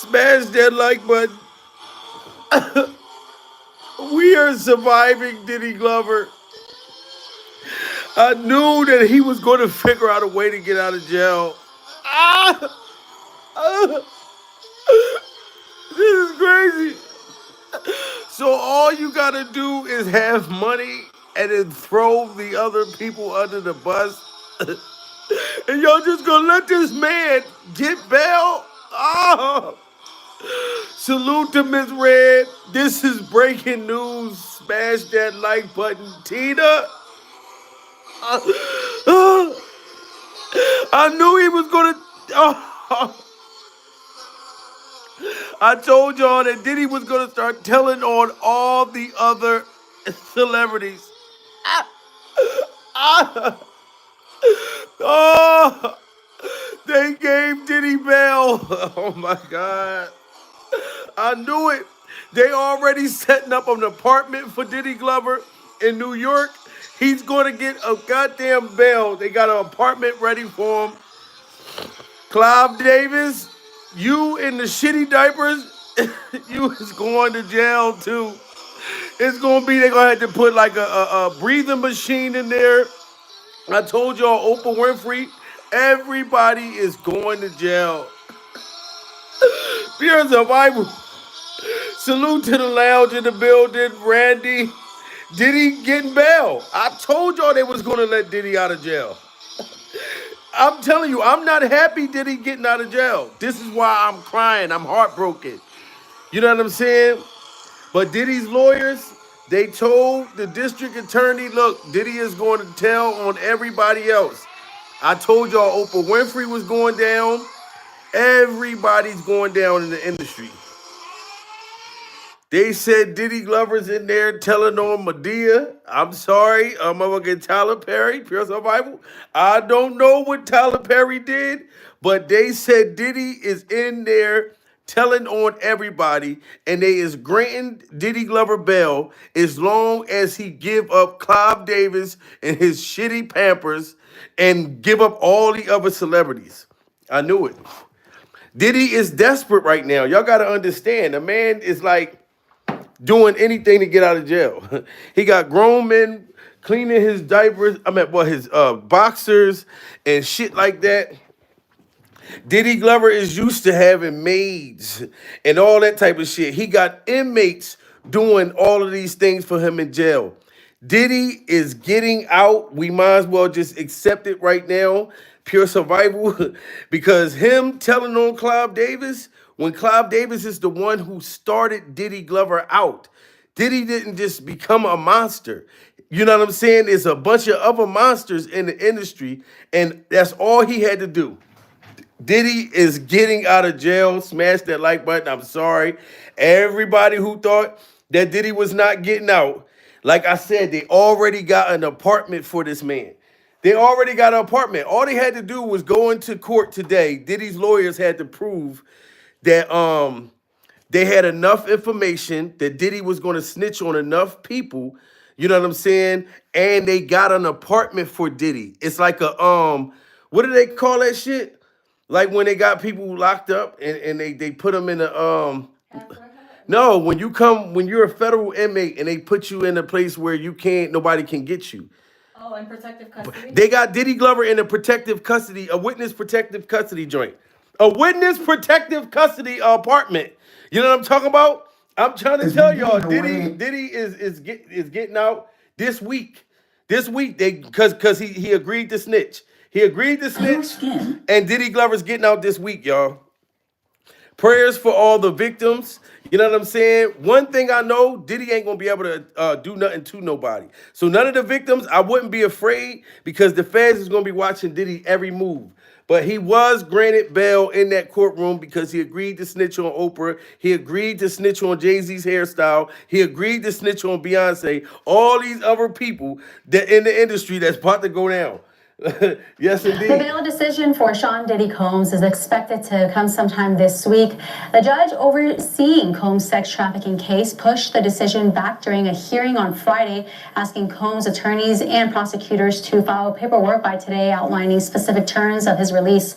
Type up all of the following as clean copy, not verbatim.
Smash that like button. We are surviving Diddy Glover. I knew that he was going to figure out a way to get out of jail. Ah, this is crazy. So all you gotta do is have money and then throw the other people under the bus, and y'all just gonna let this man get bail? Oh, salute to Miss Red. This is breaking news. Smash that like button, Tina. Uh, I knew he was gonna. Oh, I told y'all that Diddy was gonna start telling on all the other celebrities. Oh, they gave Diddy bail. Oh my God. I knew it. They already setting up an apartment for Diddy Glover in New York. He's going to get a goddamn bail. They got an apartment ready for him. Clive Davis, you in the shitty diapers, you is going to jail too. It's gonna be, they're gonna have to put like a breathing machine in there. I told y'all, Oprah Winfrey, everybody is going to jail. Fear survival. Salute to the lounge in the building, Randy. Diddy getting bail. I told y'all they was gonna let Diddy out of jail. I'm telling you, I'm not happy Diddy getting out of jail. This is why I'm crying. I'm heartbroken. You know what I'm saying? But Diddy's lawyers, they told the district attorney, look, Diddy is going to tell on everybody else. I told y'all Oprah Winfrey was going down. Everybody's going down in the industry. They said Diddy Glover's in there telling on Medea. I'm sorry, motherfucking Tyler Perry, Pure Survival. I don't know what Tyler Perry did, but they said Diddy is in there telling on everybody, and they is granting Diddy Glover bail as long as he give up Clive Davis and his shitty Pampers and give up all the other celebrities. I knew it. Diddy is desperate right now. Y'all got to understand. The man is like doing anything to get out of jail. He got grown men cleaning his diapers, his boxers and shit like that. Diddy Glover is used to having maids and all that type of shit. He got inmates doing all of these things for him in jail. Diddy is getting out. We might as well just accept it right now. Pure survival. Because him telling on Clive Davis, when Clive Davis is the one who started Diddy Glover out, Diddy didn't just become a monster. You know what I'm saying? There's a bunch of other monsters in the industry, and that's all he had to do. Diddy is getting out of jail. Smash that like button. I'm sorry. Everybody who thought that Diddy was not getting out, like I said, they already got an apartment for this man. They already got an apartment. All they had to do was go into court today. Diddy's lawyers had to prove that they had enough information that Diddy was going to snitch on enough people. You know what I'm saying? And they got an apartment for Diddy. It's like a what do they call that shit? Like when they got people locked up and they put them in a no, when you're a federal inmate and they put you in a place where nobody can get you. Oh, in protective custody? They got Diddy Glover in a protective custody, a witness protective custody joint. A witness protective custody apartment. You know what I'm talking about? I'm trying to tell y'all, Diddy is getting out this week. This week, because he agreed to snitch. He agreed to snitch, and Diddy Glover's getting out this week, y'all. Prayers for all the victims. You know what I'm saying? One thing I know, Diddy ain't gonna be able to do nothing to nobody. So none of the victims, I wouldn't be afraid because the feds is gonna be watching Diddy every move. But he was granted bail in that courtroom because he agreed to snitch on Oprah. He agreed to snitch on Jay-Z's hairstyle. He agreed to snitch on Beyonce. All these other people that in the industry that's about to go down. Yes, indeed. The bail decision for Sean Diddy Combs is expected to come sometime this week. The judge overseeing Combs' sex trafficking case pushed the decision back during a hearing on Friday, asking Combs' attorneys and prosecutors to file paperwork by today outlining specific terms of his release.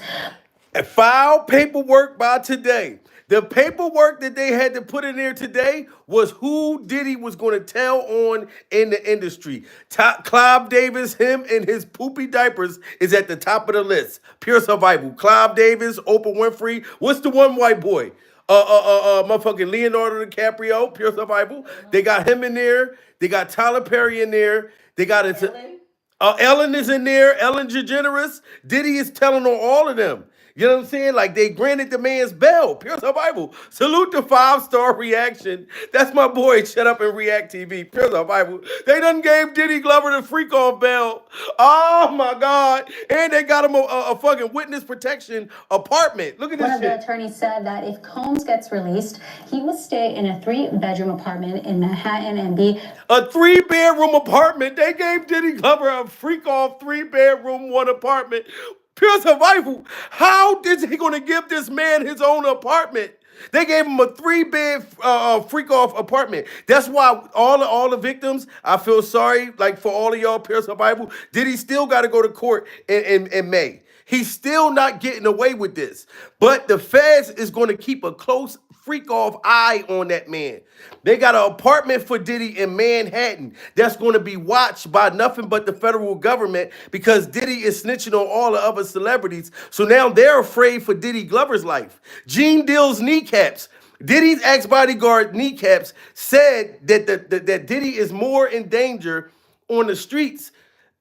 File paperwork by today. The paperwork that they had to put in there today was who Diddy was going to tell on in the industry. Clive Davis, him and his poopy diapers is at the top of the list. Pure survival. Clive Davis, Oprah Winfrey. What's the one white boy? Motherfucking Leonardo DiCaprio, Pure survival. They got him in there. They got Tyler Perry in there. They got it. Ellen is in there. Ellen DeGeneres. Diddy is telling on all of them. You know what I'm saying? Like they granted the man's bail. Pure survival. Salute the 5-star reaction. That's my boy. Shut up and react TV. Pure survival. They done gave Diddy Glover the freak off bail. Oh my God. And they got him a fucking witness protection apartment. Look at this shit. One of the attorneys said that if Combs gets released, he will stay in a 3-bedroom apartment in Manhattan and be a 3-bedroom apartment. They gave Diddy Glover a freak off 3-bedroom, 1 apartment. Pure survival. How is he going to give this man his own apartment? They gave him a 3-bed freak off apartment. That's why all the victims, I feel sorry, like for all of y'all, pure survival. Diddy still got to go to court in May. He's still not getting away with this. But the feds is going to keep a close freak off eye on that man. They got an apartment for Diddy in Manhattan that's going to be watched by nothing but the federal government because Diddy is snitching on all the other celebrities. So now they're afraid for Diddy Glover's life. Gene Deal's kneecaps. Diddy's ex-bodyguard kneecaps said that that Diddy is more in danger on the streets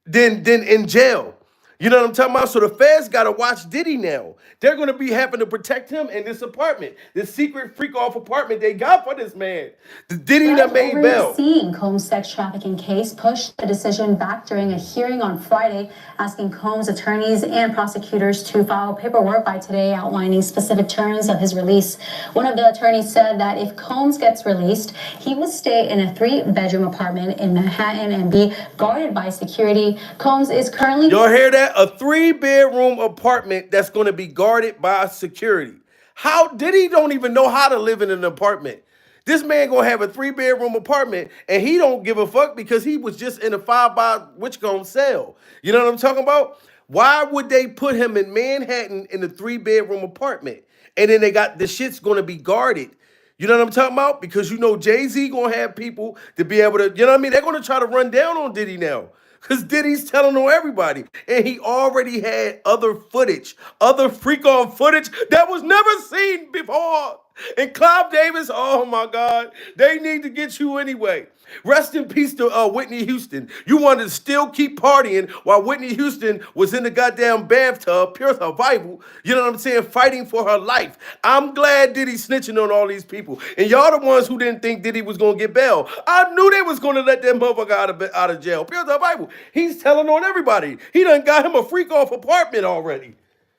than in jail. You know what I'm talking about? So the feds got to watch Diddy now. They're going to be having to protect him in this apartment, this secret freak-off apartment they got for this man. The Diddy that made bail. Overseeing Combs' sex trafficking case pushed the decision back during a hearing on Friday, asking Combs' attorneys and prosecutors to file paperwork by today outlining specific terms of his release. One of the attorneys said that if Combs gets released, he will stay in a 3-bedroom apartment in Manhattan and be guarded by security. Combs is currently... Y'all hear that? A 3-bedroom apartment that's going to be guarded by security. How Diddy don't even know how to live in an apartment. This man gonna have a 3-bedroom apartment and he don't give a fuck because he was just in a 5-by which gonna sell. You know what I'm talking about? Why would they put him in Manhattan in a 3-bedroom apartment? And then they got the shit's gonna be guarded. You know what I'm talking about? Because you know Jay-Z gonna have people to be able to, you know what I mean? They're gonna try to run down on Diddy now. Because Diddy's telling on everybody. And he already had other footage, other freak-on footage that was never seen before. And Clive Davis, oh my God, they need to get you anyway. Rest in peace to Whitney Houston. You wanted to still keep partying while Whitney Houston was in the goddamn bathtub, pure survival, you know what I'm saying, fighting for her life. I'm glad Diddy's snitching on all these people. And y'all the ones who didn't think Diddy was going to get bail. I knew they was going to let that motherfucker out of jail. Pure survival. He's telling on everybody. He done got him a freak-off apartment already.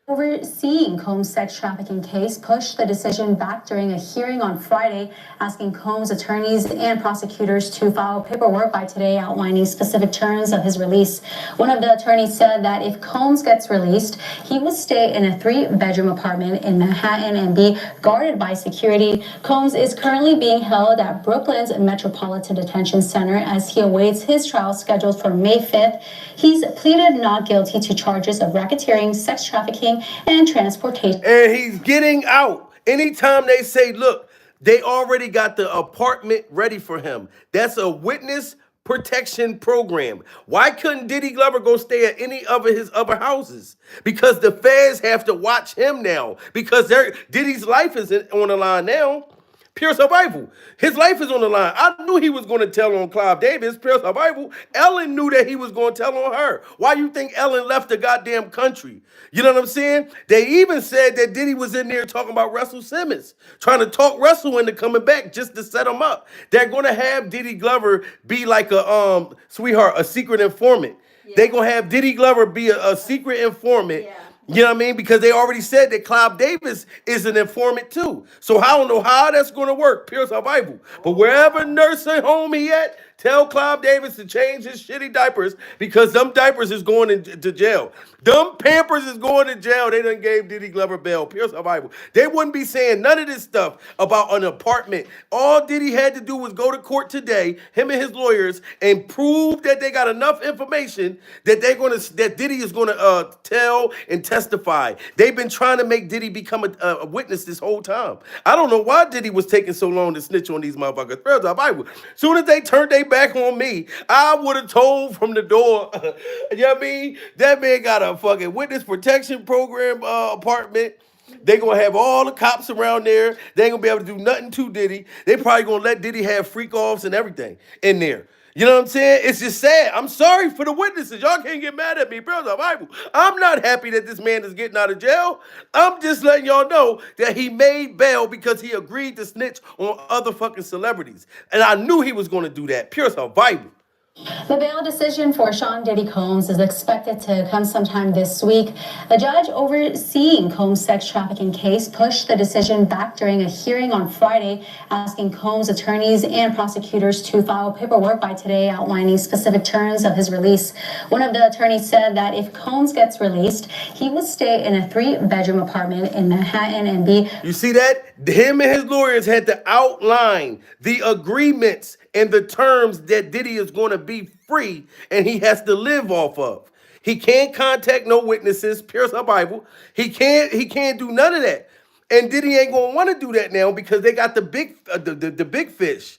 Overseeing Combs' sex trafficking case pushed the decision back during a hearing on Friday, asking Combs' attorneys and prosecutors to file paperwork by today outlining specific terms of his release. One of the attorneys said that if Combs gets released, he will stay in a 3-bedroom apartment in Manhattan and be guarded by security. Combs is currently being held at Brooklyn's Metropolitan Detention Center as he awaits his trial scheduled for May 5th. He's pleaded not guilty to charges of racketeering, sex trafficking, and transportation. And he's getting out. Anytime they say, look, they already got the apartment ready for him. That's a witness protection program. Why couldn't Diddy Glover go stay at any of his other houses? Because the feds have to watch him now. Because Diddy's life is on the line now. Pure survival. His life is on the line. I knew he was going to tell on Clive Davis. Pure survival. Ellen knew that he was going to tell on her. Why you think Ellen left the goddamn country? You know what I'm saying? They even said that Diddy was in there talking about Russell Simmons, trying to talk Russell into coming back just to set him up. They're going to have Diddy Glover be like a secret informant. Yeah. They're going to have Diddy Glover be a secret informant. Yeah. You know what I mean? Because they already said that Clive Davis is an informant too. So I don't know how that's going to work. Pure survival. But wherever nursing home he at, Tell Clive Davis to change his shitty diapers because them diapers is going into jail. Them Pampers is going to jail. They done gave Diddy Glover bail. Pure survival. They wouldn't be saying none of this stuff about an apartment. All Diddy had to do was go to court today, him and his lawyers, and prove that they got enough information that that Diddy is gonna tell and testify. They've been trying to make Diddy become a witness this whole time. I don't know why Diddy was taking so long to snitch on these motherfuckers. Pure survival. Soon as they turned their back on me, I would have told from the door. You know what I mean? That man got a fucking witness protection program apartment. They gonna have all the cops around there. They ain't gonna be able to do nothing to Diddy. They probably gonna let Diddy have freak offs and everything in there. You know what I'm saying? It's just sad. I'm sorry for the witnesses. Y'all can't get mad at me, bro. I'm not happy that this man is getting out of jail. I'm just letting y'all know that he made bail because he agreed to snitch on other fucking celebrities. And I knew he was gonna do that. Pure survival. The bail decision for Sean Diddy Combs is expected to come sometime this week. A judge overseeing Combs' sex trafficking case pushed the decision back during a hearing on Friday, asking Combs' attorneys and prosecutors to file paperwork by today outlining specific terms of his release. One of the attorneys said that if Combs gets released, he would stay in a 3-bedroom apartment in Manhattan and be... You see that? Him and his lawyers had to outline the agreements and the terms that Diddy is going to be free and he has to live off of. He can't contact no witnesses, pure survival. He can't do none of that. And Diddy ain't gonna want to do that now because they got the big fish.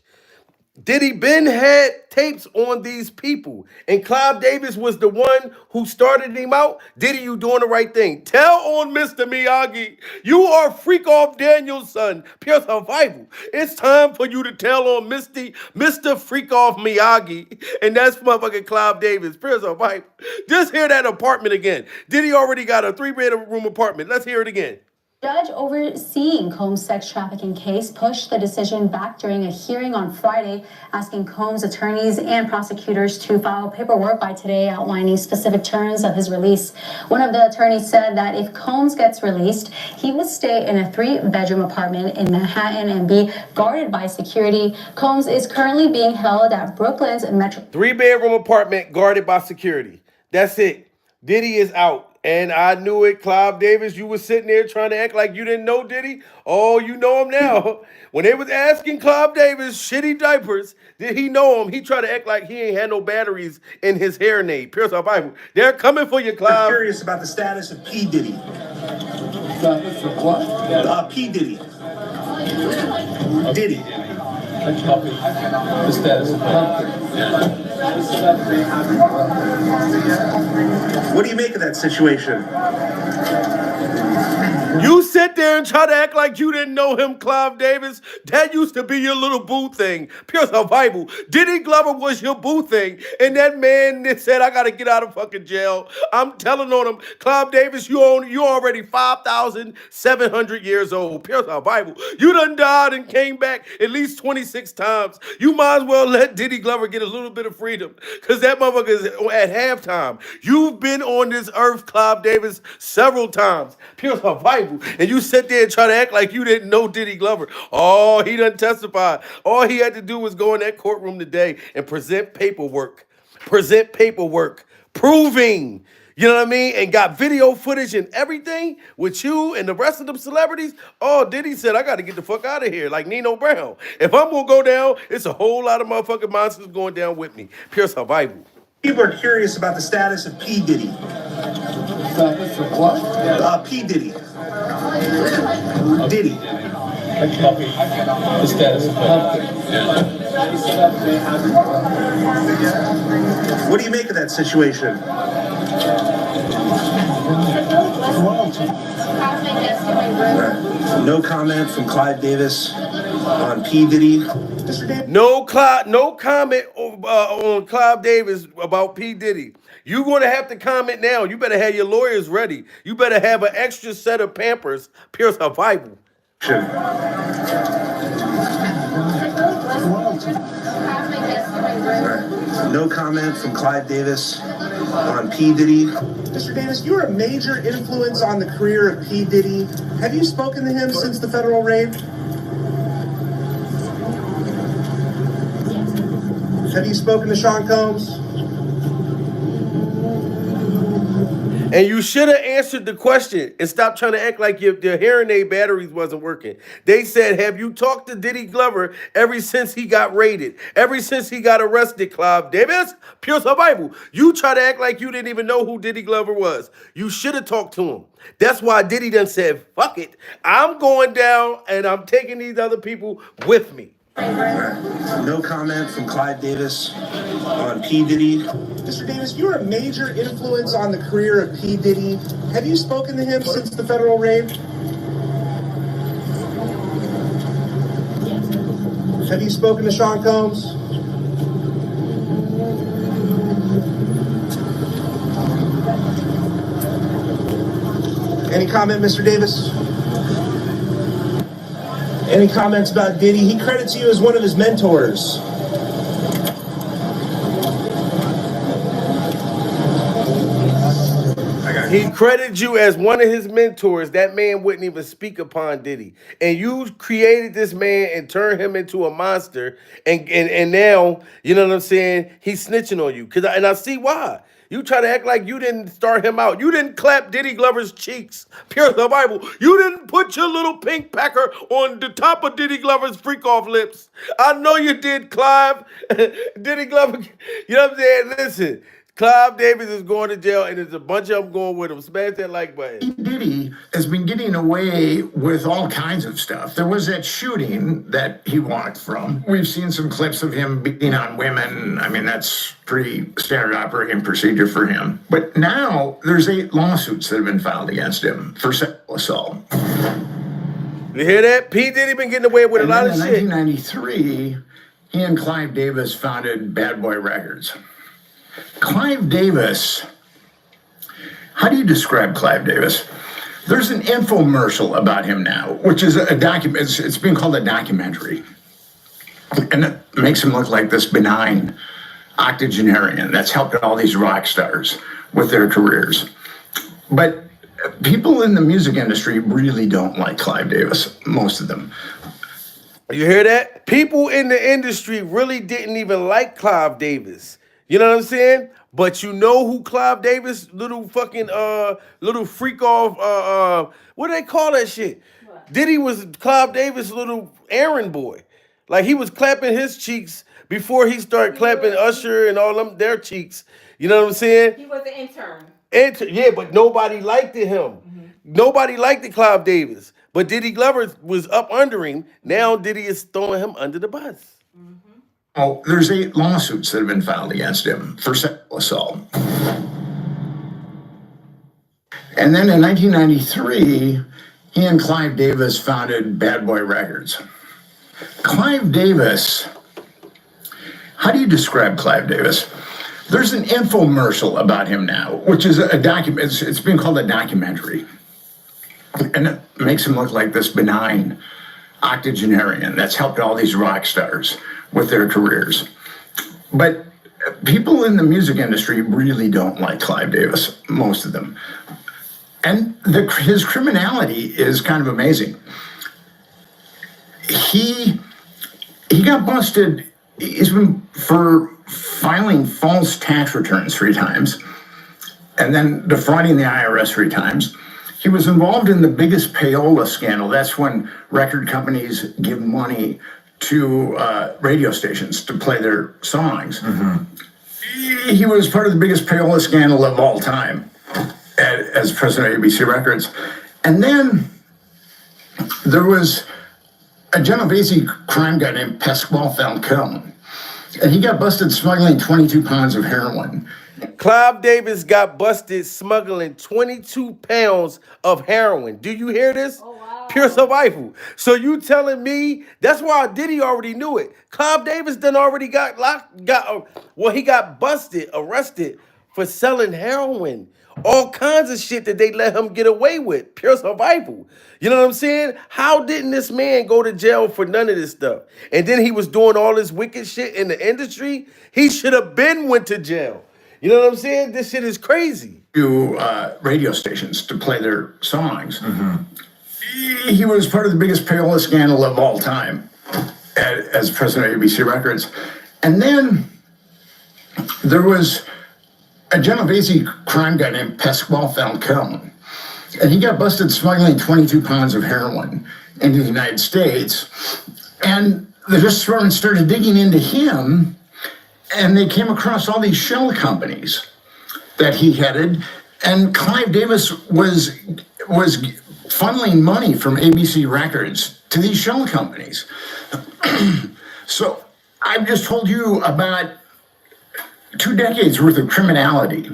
Diddy Ben had tapes on these people, and Clive Davis was the one who started him out. Diddy, you doing the right thing. Tell on Mr. Miyagi, you are freak off Daniel's son, pure survival. It's time for you to tell on Mr. Freak off Miyagi, and that's motherfucking Clive Davis, pure survival. Just hear that apartment again. Diddy already got a 3-bedroom apartment. Let's hear it again. Judge overseeing Combs' sex trafficking case pushed the decision back during a hearing on Friday, asking Combs' attorneys and prosecutors to file paperwork by today outlining specific terms of his release. One of the attorneys said that if Combs gets released, he would stay in a 3-bedroom apartment in Manhattan and be guarded by security. Combs is currently being held at Brooklyn's Metro... 3-bedroom apartment guarded by security. That's it. Diddy is out. And I knew it, Clive Davis. You was sitting there trying to act like you didn't know Diddy. Oh, you know him now. When they was asking Clive Davis shitty diapers, did he know him? He tried to act like he ain't had no batteries in his hair nade. Pure survival. They're coming for you, Clive. I'm curious about the status of P. Diddy. Status of what? P. Diddy. Diddy. The status of what? What do you make of that situation? You sit there and try to act like you didn't know him, Clive Davis. That used to be your little boo thing. Pure survival. Diddy Glover was your boo thing. And that man that said, I got to get out of fucking jail. I'm telling on him, Clive Davis, you already 5,700 years old. Pure survival. You done died and came back at least 26 times. You might as well let Diddy Glover get a little bit of freedom. Because that motherfucker is at halftime. You've been on this earth, Clive Davis, several times. Pure survival. And you sit there and try to act like you didn't know Diddy Glover. Oh, he done testified. All he had to do was go in that courtroom today and present paperwork. Proving, you know what I mean? And got video footage and everything with you and the rest of them celebrities. Oh, Diddy said, I got to get the fuck out of here like Nino Brown. If I'm going to go down, it's a whole lot of motherfucking monsters going down with me. Pure survival. People are curious about the status of P. Diddy. Status of what? P. Diddy. Diddy. The status of what? What do you make of that situation? No comment from Clive Davis on P. Diddy. No comment on Clive Davis about P. Diddy. You're going to have to comment now. You better have your lawyers ready. You better have an extra set of Pampers. Pure survival. No comment from Clive Davis on P. Diddy. Mr. Davis, you're a major influence on the career of P. Diddy. Have you spoken to him since the federal raid? Have you spoken to Sean Combs? And you should have answered the question and stopped trying to act like your hearing aid batteries wasn't working. They said, have you talked to Diddy Glover ever since he got raided? Ever since he got arrested, Clive Davis? Pure survival. You try to act like you didn't even know who Diddy Glover was. You should have talked to him. That's why Diddy done said, fuck it. I'm going down and I'm taking these other people with me. No comment from Clive Davis on P. Diddy. Mr. Davis, you're a major influence on the career of P. Diddy. Have you spoken to him since the federal raid? Have you spoken to Sean Combs? Any comment, Mr. Davis? Any comments about Diddy? He credits you as one of his mentors. He credited you as one of his mentors. That man wouldn't even speak upon Diddy. And you created this man and turned him into a monster. And now, you know what I'm saying? He's snitching on you. And I see why. You try to act like you didn't start him out. You didn't clap Diddy Glover's cheeks. Pure the Bible. You didn't put your little pink pecker on the top of Diddy Glover's freak off lips. I know you did, Clive. Diddy Glover, you know what I'm saying? Listen. Clive Davis is going to jail, and there's a bunch of them going with him. Smash that like button. Diddy has been getting away with all kinds of stuff. There was that shooting that he walked from. We've seen some clips of him beating on women. I mean, that's pretty standard operating procedure for him. But now there's 8 lawsuits that have been filed against him for sexual assault. You hear that? P. Diddy been getting away with a lot of shit. In 1993, he and Clive Davis founded Bad Boy Records. Clive Davis, how do you describe Clive Davis? There's an infomercial about him now, which is a document. It's being called a documentary. And it makes him look like this benign octogenarian that's helped all these rock stars with their careers. But people in the music industry really don't like Clive Davis, most of them. You hear that? People in the industry really didn't even like Clive Davis. You know what I'm saying? But you know who Clive Davis, little fucking little freak off what do they call that shit? What? Diddy was Clive Davis' little errand boy. Like he was clapping his cheeks before he started clapping Usher and all them their cheeks. You know what I'm saying? He was an intern. Yeah, but nobody liked him. Mm-hmm. Nobody liked the Clive Davis. But Diddy Glover was up under him. Now Diddy is throwing him under the bus. Mm-hmm. Oh, there's 8 lawsuits that have been filed against him for sexual assault. And then in 1993, he and Clive Davis founded Bad Boy Records. Clive Davis, how do you describe Clive Davis? There's an infomercial about him now, which is a document. It's being called a documentary. And it makes him look like this benign octogenarian that's helped all these rock stars with their careers. But people in the music industry really don't like Clive Davis, most of them. And his criminality is kind of amazing. He got busted. He's been for filing false tax returns 3 times and then defrauding the IRS 3 times. He was involved in the biggest payola scandal. That's when record companies give money to radio stations to play their songs. Mm-hmm. He was part of the biggest payola scandal of all time as president of ABC Records. And then there was a Genovese crime guy named Pasquale Falcone, and he got busted smuggling 22 pounds of heroin. Clive Davis got busted smuggling 22 pounds of heroin. Do you hear this? Oh, wow. Pure survival. So you telling me that's why Diddy already knew it. Clive Davis done already got he got busted, arrested for selling heroin. All kinds of shit that they let him get away with. Pure survival. You know what I'm saying? How didn't this man go to jail for none of this stuff? And then he was doing all this wicked shit in the industry. He should have been went to jail. You know what I'm saying? This shit is crazy. To radio stations to play their songs. Mm-hmm. He was part of the biggest payola scandal of all time as president of ABC Records. And then There was a Genovese crime guy named Pasquale Falcone, and he got busted smuggling 22 pounds of heroin into the United States. And the Justice Department started digging into him, and they came across all these shell companies that he headed. And Clive Davis was funneling money from ABC Records to these shell companies. So I've just told you about 2 decades worth of criminality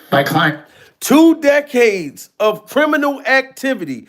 by Clive. 2 decades of criminal activity.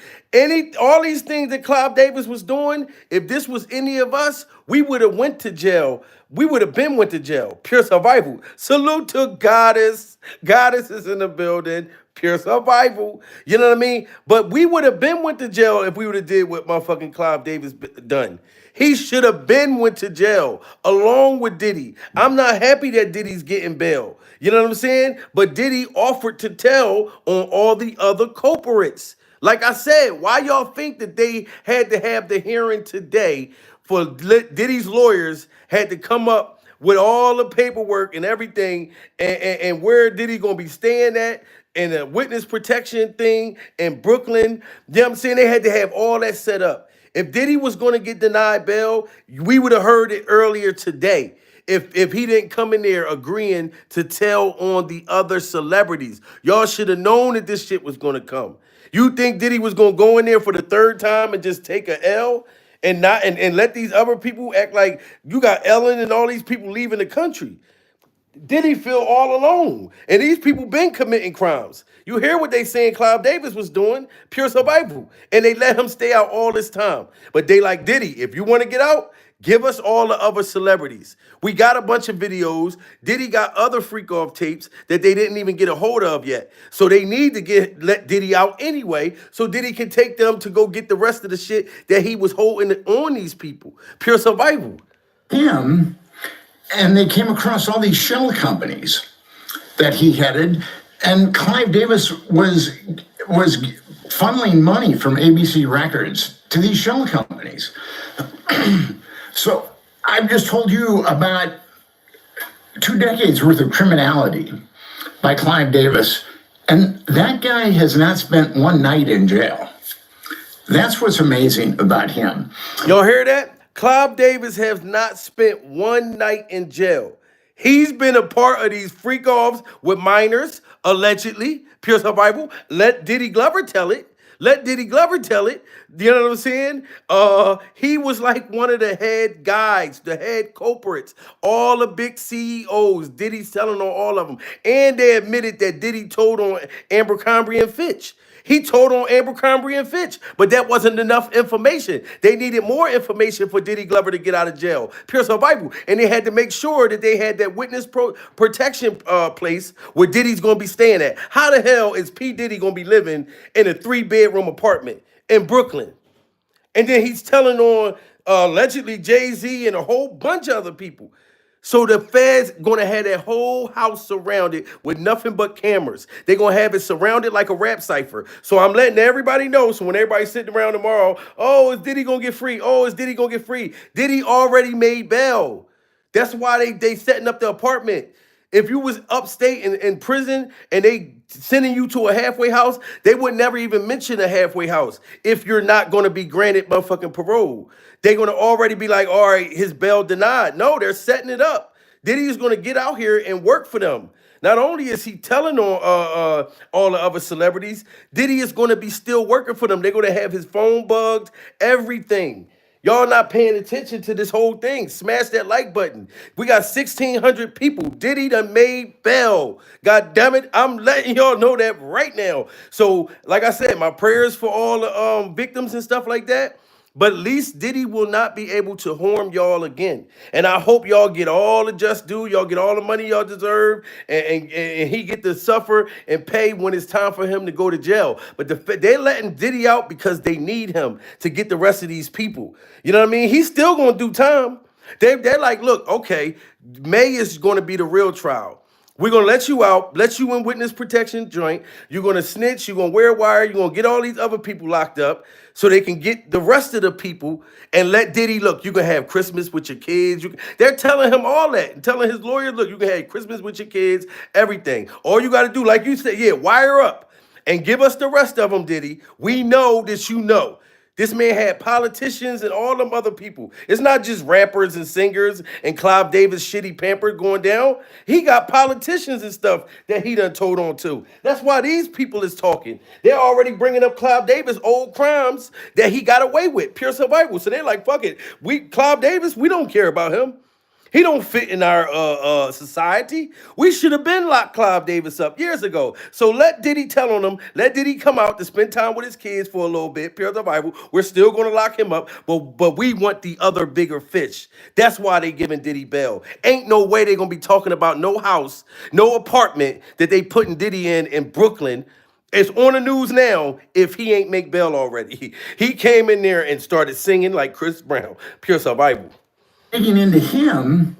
All these things that Clive Davis was doing, if this was any of us, we would have went to jail. We would have been went to jail. Pure survival. Salute to Goddess. Goddess is in the building. Pure survival. You know what I mean? But we would have been went to jail if we would have did what motherfucking Clive Davis done. He should have been went to jail along with Diddy. I'm not happy that Diddy's getting bail. You know what I'm saying? But Diddy offered to tell on all the other culprits. Like I said, why y'all think that they had to have the hearing today for Diddy's lawyers had to come up with all the paperwork and everything and where Diddy gonna be staying at and a witness protection thing in Brooklyn. You know what I'm saying? They had to have all that set up. If Diddy was going to get denied bail, we would have heard it earlier today. If he didn't come in there agreeing to tell on the other celebrities. Y'all should have known that this shit was going to come. You think Diddy was going to go in there for the 3rd time and just take a L and not and let these other people act like you got Ellen and all these people leaving the country? Diddy feel all alone. And these people been committing crimes. You hear what they saying Clive Davis was doing? Pure survival. And they let him stay out all this time. But they like, Diddy, if you want to get out, give us all the other celebrities. We got a bunch of videos. Diddy got other freak off tapes that they didn't even get a hold of yet. So they need to let Diddy out anyway, so Diddy can take them to go get the rest of the shit that he was holding on these people. Pure survival. Him, and they came across all these shell companies that he headed, and Clive Davis was funneling money from ABC Records to these shell companies. So I've just told you about 2 decades worth of criminality by Clive Davis, and that guy has not spent one night in jail. That's what's amazing about him. Y'all hear that? Clive Davis has not spent one night in jail. He's been a part of these freak offs with minors, allegedly. Pure survival. Let Diddy Glover tell it. Let Diddy Glover tell it. You know what I'm saying? He was like one of the head guys, the head culprits, all the big CEOs. Diddy's telling on all of them. And they admitted that Diddy told on Abercrombie and Fitch. He told on Abercrombie and Fitch, but that wasn't enough information. They needed more information for Diddy Glover to get out of jail. Pure survival. And they had to make sure that they had that witness protection place where Diddy's going to be staying at. How the hell is P. Diddy going to be living in a 3-bedroom apartment in Brooklyn? And then he's telling on allegedly Jay-Z and a whole bunch of other people. So the feds gonna have that whole house surrounded with nothing but cameras. They're gonna have it surrounded like a rap cipher. So I'm letting everybody know. So when everybody's sitting around tomorrow, oh, is Diddy gonna get free? Oh, is Diddy gonna get free? Diddy already made bail. That's why they setting up the apartment. If you was upstate in prison and they sending you to a halfway house, they would never even mention a halfway house if you're not going to be granted motherfucking parole. They're going to already be like, all right, his bail denied. No, they're setting it up. Diddy is going to get out here and work for them. Not only is he telling on all the other celebrities, Diddy is going to be still working for them. They're going to have his phone bugged, everything. Y'all not paying attention to this whole thing. Smash that like button. We got 1,600 people. Diddy done made bail. God damn it. I'm letting y'all know that right now. So, like I said, my prayers for all the victims and stuff like that. But at least Diddy will not be able to harm y'all again. And I hope y'all get all the just due. Y'all get all the money y'all deserve. And he get to suffer and pay when it's time for him to go to jail. But they're letting Diddy out because they need him to get the rest of these people. You know what I mean? He's still going to do time. They're like, look, okay, May is going to be the real trial. We're gonna let you out, let you in witness protection joint. You're gonna snitch, you're gonna wear a wire, you're gonna get all these other people locked up so they can get the rest of the people and let Diddy look. You can have Christmas with your kids. They're telling him all that and telling his lawyers, look, you can have Christmas with your kids, everything. All you gotta do, like you said, yeah, wire up and give us the rest of them, Diddy. We know that you know. This man had politicians and all them other people. It's not just rappers and singers and Clive Davis shitty pampered going down. He got politicians and stuff that he done told on to. That's why these people is talking. They're already bringing up Clive Davis old crimes that he got away with, pure survival. So they're like, fuck it. Clive Davis, we don't care about him. He don't fit in our society. We should have been locked Clive Davis up years ago. So let Diddy tell on him. Let Diddy come out to spend time with his kids for a little bit. Pure survival. We're still going to lock him up, but we want the other bigger fish. That's why they giving Diddy bail. Ain't no way they gonna be talking about no house, no apartment that they putting Diddy in Brooklyn. It's on the news now if he ain't make bail already. He came in there and started singing like Chris Brown. Pure survival. Digging into him,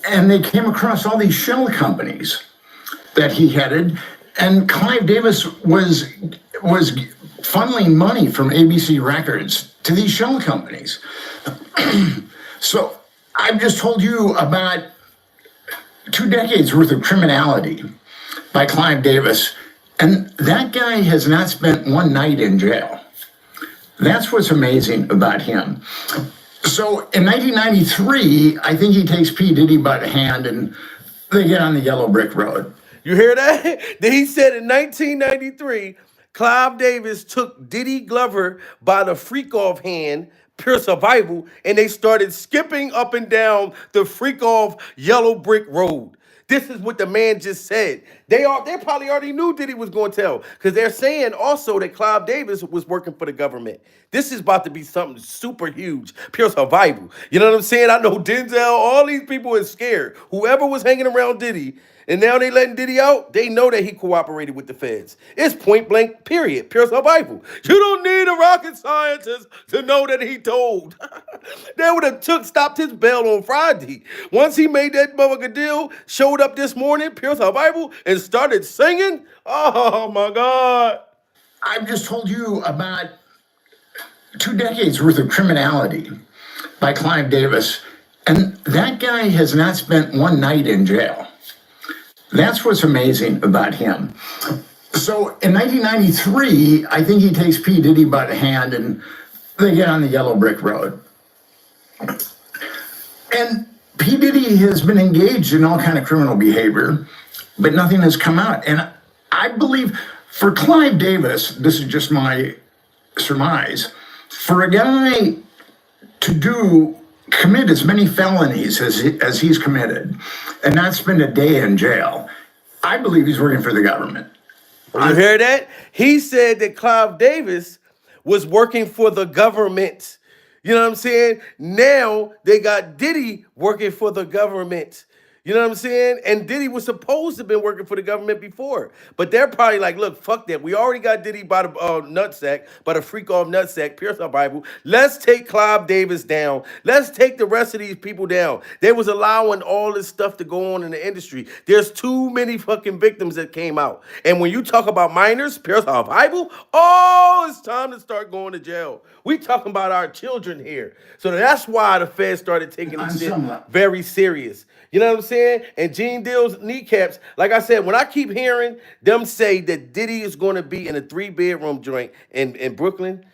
and they came across all these shell companies that he headed, and Clive Davis was funneling money from ABC Records to these shell companies. So I've just told you about 2 decades worth of criminality by Clive Davis, and that guy has not spent one night in jail. That's what's amazing about him. So in 1993, I think he takes P. Diddy by the hand and they get on the yellow brick road. You hear that? He said in 1993, Clive Davis took Diddy Glover by the freak off hand, pure survival, and they started skipping up and down the freak off yellow brick road. This is what the man just said. They probably already knew Diddy was going to tell because they're saying also that Clive Davis was working for the government. This is about to be something super huge, pure survival. You know what I'm saying? I know Denzel, all these people is scared. Whoever was hanging around Diddy, and now they letting Diddy out, they know that he cooperated with the feds. It's point blank, period, pure survival. You don't need a rocket scientist to know that he told. They would have stopped his bail on Friday. Once he made that motherfucker deal, showed up this morning, pure survival, and started singing. Oh my God. I've just told you about 2 decades worth of criminality by Clive Davis, and that guy has not spent one night in jail. That's what's amazing about him. So in 1993, I think he takes P. Diddy by the hand and they get on the yellow brick road. And P. Diddy has been engaged in all kind of criminal behavior, but nothing has come out. And I believe for Clive Davis, this is just my surmise, for a guy to commit as many felonies as he's committed and not spend a day in jail, I believe he's working for the government. You hear that? He said that Clive Davis was working for the government. You know what I'm saying? Now they got Diddy working for the government. You know what I'm saying? And Diddy was supposed to have been working for the government before. But they're probably like, look, fuck that. We already got Diddy by the nutsack, by the freak off nutsack, pure survival. Let's take Clive Davis down. Let's take the rest of these people down. They was allowing all this stuff to go on in the industry. There's too many fucking victims that came out. And when you talk about minors, pure survival, oh, it's time to start going to jail. We talking about our children here. So that's why the Fed started taking this shit very serious. You know what I'm saying? And Gene Deal's kneecaps, like I said, when I keep hearing them say that Diddy is going to be in a 3-bedroom joint in Brooklyn,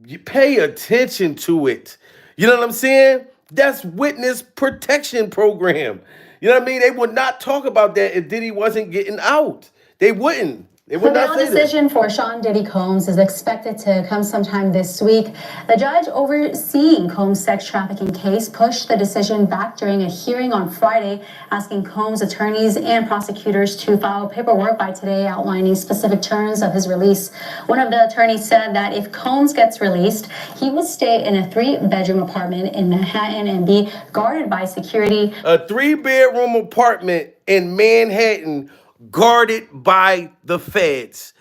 you pay attention to it. You know what I'm saying? That's witness protection program. You know what I mean? They would not talk about that if Diddy wasn't getting out. They wouldn't. They would The not bail say that. decision for Sean Diddy Combs is expected to come sometime this week. The judge overseeing Combs' sex trafficking case pushed the decision back during a hearing on Friday, asking Combs' attorneys and prosecutors to file paperwork by today outlining specific terms of his release. One of the attorneys said that if Combs gets released, he will stay in a 3-bedroom apartment in Manhattan and be guarded by security. A 3-bedroom apartment in Manhattan guarded by the feds.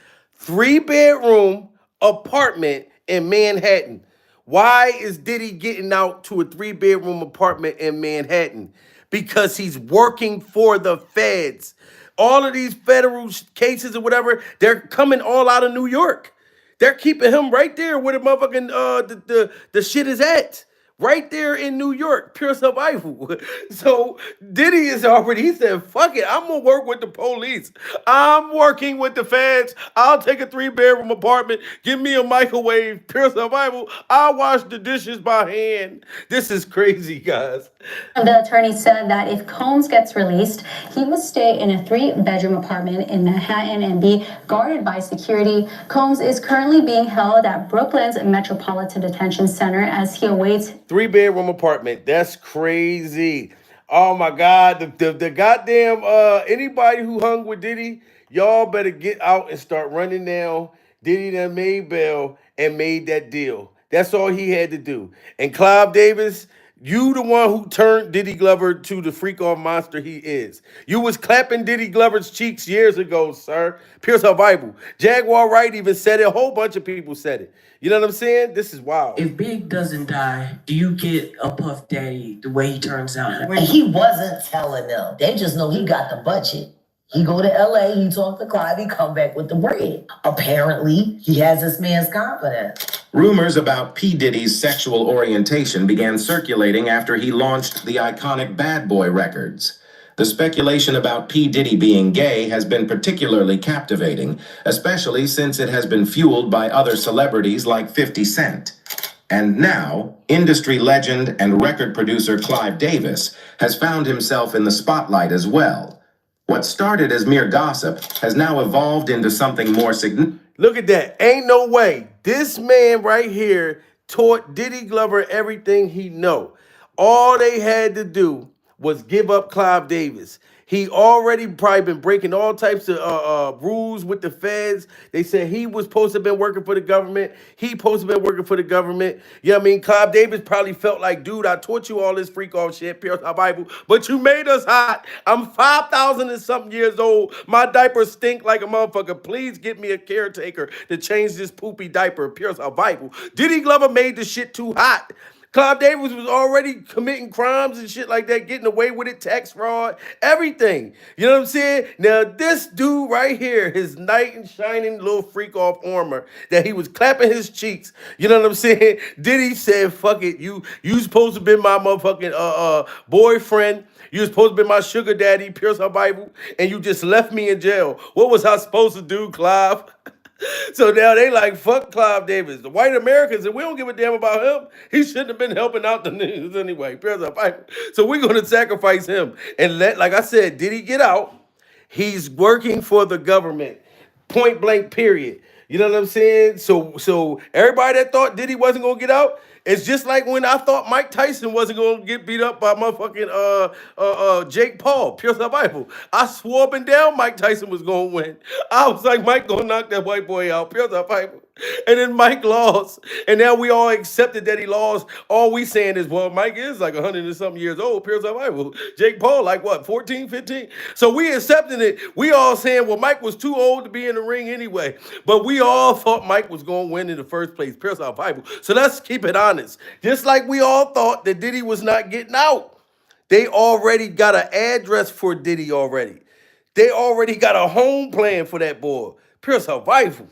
3-bedroom apartment in Manhattan. Why is Diddy getting out to a 3-bedroom apartment in Manhattan? Because he's working for the feds. All of these federal cases or whatever, they're coming all out of New York. They're keeping him right there where the motherfucking the shit is at. Right there in New York, pure survival. So Diddy is already, he said, fuck it, I'm gonna work with the police. I'm working with the feds. I'll take a 3-bedroom apartment, give me a microwave, pure survival. I'll wash the dishes by hand. This is crazy, guys. The attorney said that if Combs gets released, he will stay in a 3-bedroom apartment in Manhattan and be guarded by security. Combs is currently being held at Brooklyn's Metropolitan Detention Center as he awaits 3-bedroom apartment. That's crazy. Oh my God. The goddamn anybody who hung with Diddy, y'all better get out and start running down. Diddy done made bail and made that deal. That's all he had to do. And Clive Davis, you the one who turned Diddy Glover to the freak off monster he is. You was clapping Diddy Glover's cheeks years ago, sir. Pure survival. Jaguar Wright even said it. A whole bunch of people said it. You know what I'm saying? This is wild. If Big doesn't die, do you get a Puff Daddy the way he turns out? And he wasn't telling them. They just know he got the budget. He go to LA, he talk to Clive, he come back with the bread. Apparently, he has this man's confidence. Rumors about P. Diddy's sexual orientation began circulating after he launched the iconic Bad Boy Records. The speculation about P. Diddy being gay has been particularly captivating, especially since it has been fueled by other celebrities like 50 Cent. And now, industry legend and record producer Clive Davis has found himself in the spotlight as well. What started as mere gossip has now evolved into something more significant. Look at that. Ain't no way. This man right here taught Diddy Glover everything he know. All they had to do was give up Clive Davis. He already probably been breaking all types of rules with the feds. They said he was supposed to have been working for the government. He supposed to have been working for the government. You know what I mean? Clive Davis probably felt like, dude, I taught you all this freak off shit, pure Bible, but you made us hot. I'm 5,000 and something years old. My diapers stink like a motherfucker. Please get me a caretaker to change this poopy diaper, pure Bible. Diddy Glover made the shit too hot. Clive Davis was already committing crimes and shit like that, getting away with it, tax fraud, everything. You know what I'm saying? Now, this dude right here, his knight in shining little freak off armor, that he was clapping his cheeks, you know what I'm saying? Diddy said, fuck it, you supposed to be my motherfucking boyfriend. You was supposed to be my sugar daddy, pierce her Bible, and you just left me in jail. What was I supposed to do, Clive? So now they like, fuck Clive Davis. The white Americans, and we don't give a damn about him. He shouldn't have been helping out the niggas anyway. So we're going to sacrifice him. And like I said, did he get out? He's working for the government. Point blank, period. You know what I'm saying? So everybody that thought Diddy wasn't going to get out, it's just like when I thought Mike Tyson wasn't going to get beat up by motherfucking Jake Paul, pure survival. I swore up and down Mike Tyson was going to win. I was like, Mike going to knock that white boy out, pure survival. And then Mike lost. And now we all accepted that he lost. All we saying is, well, Mike is like 100 and something years old, pure survival. Jake Paul, like what, 14, 15? So we accepting it. We all saying, well, Mike was too old to be in the ring anyway. But we all thought Mike was going to win in the first place, pure survival. So let's keep it honest. Just like we all thought that Diddy was not getting out. They already got an address for Diddy already. They already got a home plan for that boy. Pure survival.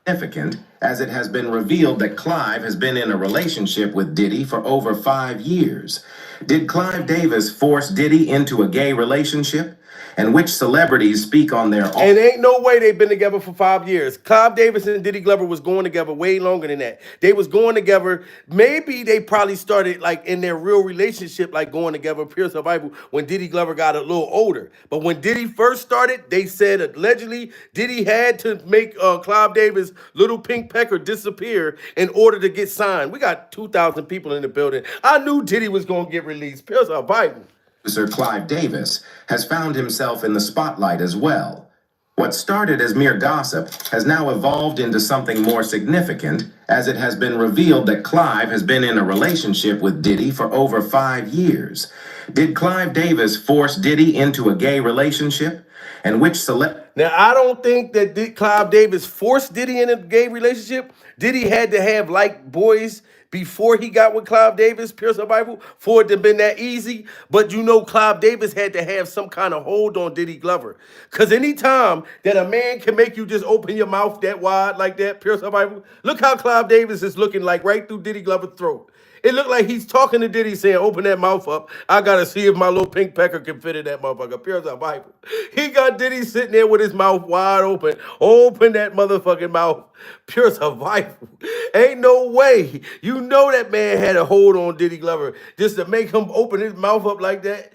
Significant, as it has been revealed that Clive has been in a relationship with Diddy for over 5 years. Did Clive Davis force Diddy into a gay relationship? And which celebrities speak on their own? And ain't no way they've been together for 5 years. Clive Davis and Diddy Glover was going together way longer than that. They was going together. Maybe they probably started like in their real relationship, like going together, pure survival, when Diddy Glover got a little older. But when Diddy first started, they said allegedly Diddy had to make Clive Davis' little pink pecker disappear in order to get signed. We got 2,000 people in the building. I knew Diddy was going to get released. Pure survival. Producer Clive Davis has found himself in the spotlight as well. What started as mere gossip has now evolved into something more significant, as it has been revealed that Clive has been in a relationship with Diddy for over 5 years. Did Clive Davis force Diddy into a gay relationship? and which select. Now, I don't think that Clive Davis forced Diddy in a gay relationship. Diddy had to have like boys before he got with Clive Davis, pure survival, for it to have been that easy. But you know, Clive Davis had to have some kind of hold on Diddy Glover. Because anytime that a man can make you just open your mouth that wide like that, pure survival, look how Clive Davis is looking like right through Diddy Glover's throat. It looked like he's talking to Diddy saying, open that mouth up. I got to see if my little pink pecker can fit in that motherfucker. Pure survival. He got Diddy sitting there with his mouth wide open. Open that motherfucking mouth. Pure survival. Ain't no way. You know that man had a hold on Diddy Glover just to make him open his mouth up like that.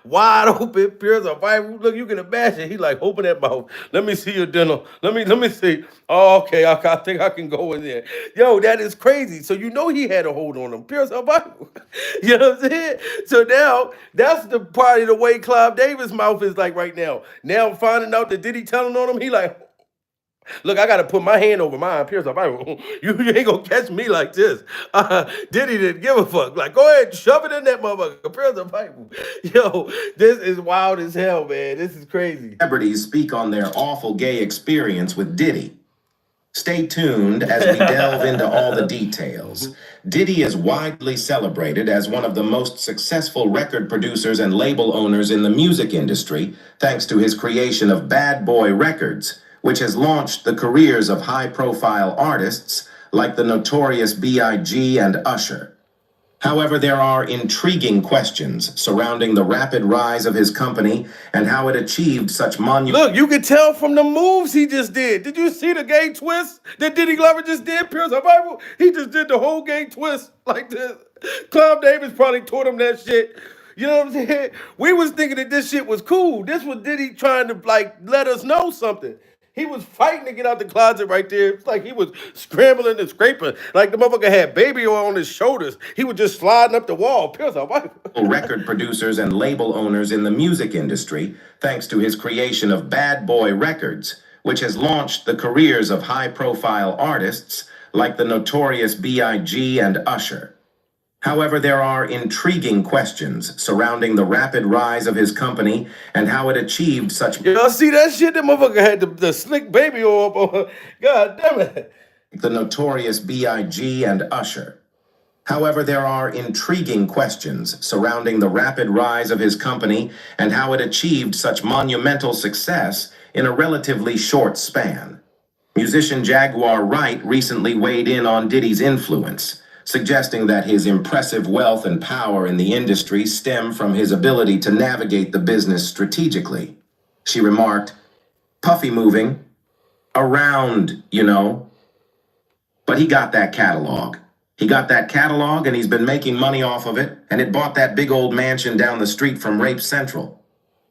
Wide open. Pure survival. Look, you can imagine. He like, open that mouth. Let me see your dental. Let me see. Oh, okay. I think I can go in there. Yo, that is crazy. So you know he had a hold on him. Pure survival. You know what I'm saying? So now that's the part of the way Clive Davis' mouth is like right now. Now finding out that Diddy telling on him, he like, look, I got to put my hand over mine. Pure survival. You ain't going to catch me like this. Diddy didn't give a fuck. Like, go ahead, shove it in that motherfucker. Pure survival. Yo, this is wild as hell, man. This is crazy. Celebrities speak on their awful gay experience with Diddy. Stay tuned as we delve into all the details. Diddy is widely celebrated as one of the most successful record producers and label owners in the music industry, thanks to his creation of Bad Boy Records, which has launched the careers of high-profile artists like the notorious B.I.G. and Usher. However, there are intriguing questions surrounding the rapid rise of his company and how it achieved such Look, you can tell from the moves he just did. Did you see the gay twist that Diddy Glover just did? Pure survival. He just did the whole gay twist like this. Clive Davis probably taught him that shit. You know what I'm saying? We was thinking that this shit was cool. This was Diddy trying to like let us know something. He was fighting to get out the closet right there. It's like he was scrambling and scraping. Like the motherfucker had baby oil on his shoulders. He was just sliding up the wall. Pure survival. record producers and label owners in the music industry, thanks to his creation of Bad Boy Records, which has launched the careers of high-profile artists like the notorious B.I.G. and Usher. However, there are intriguing questions surrounding the rapid rise of his company and how it achieved such. Y'all see that shit? That motherfucker had the slick baby oil up on her. God damn it. The notorious B.I.G. and Usher. However, there are intriguing questions surrounding the rapid rise of his company and how it achieved such monumental success in a relatively short span. Musician Jaguar Wright recently weighed in on Diddy's influence, suggesting that his impressive wealth and power in the industry stem from his ability to navigate the business strategically. She remarked, "Puffy moving around, you know. But he got that catalog. He got that catalog and he's been making money off of it, and it bought that big old mansion down the street from Rape Central."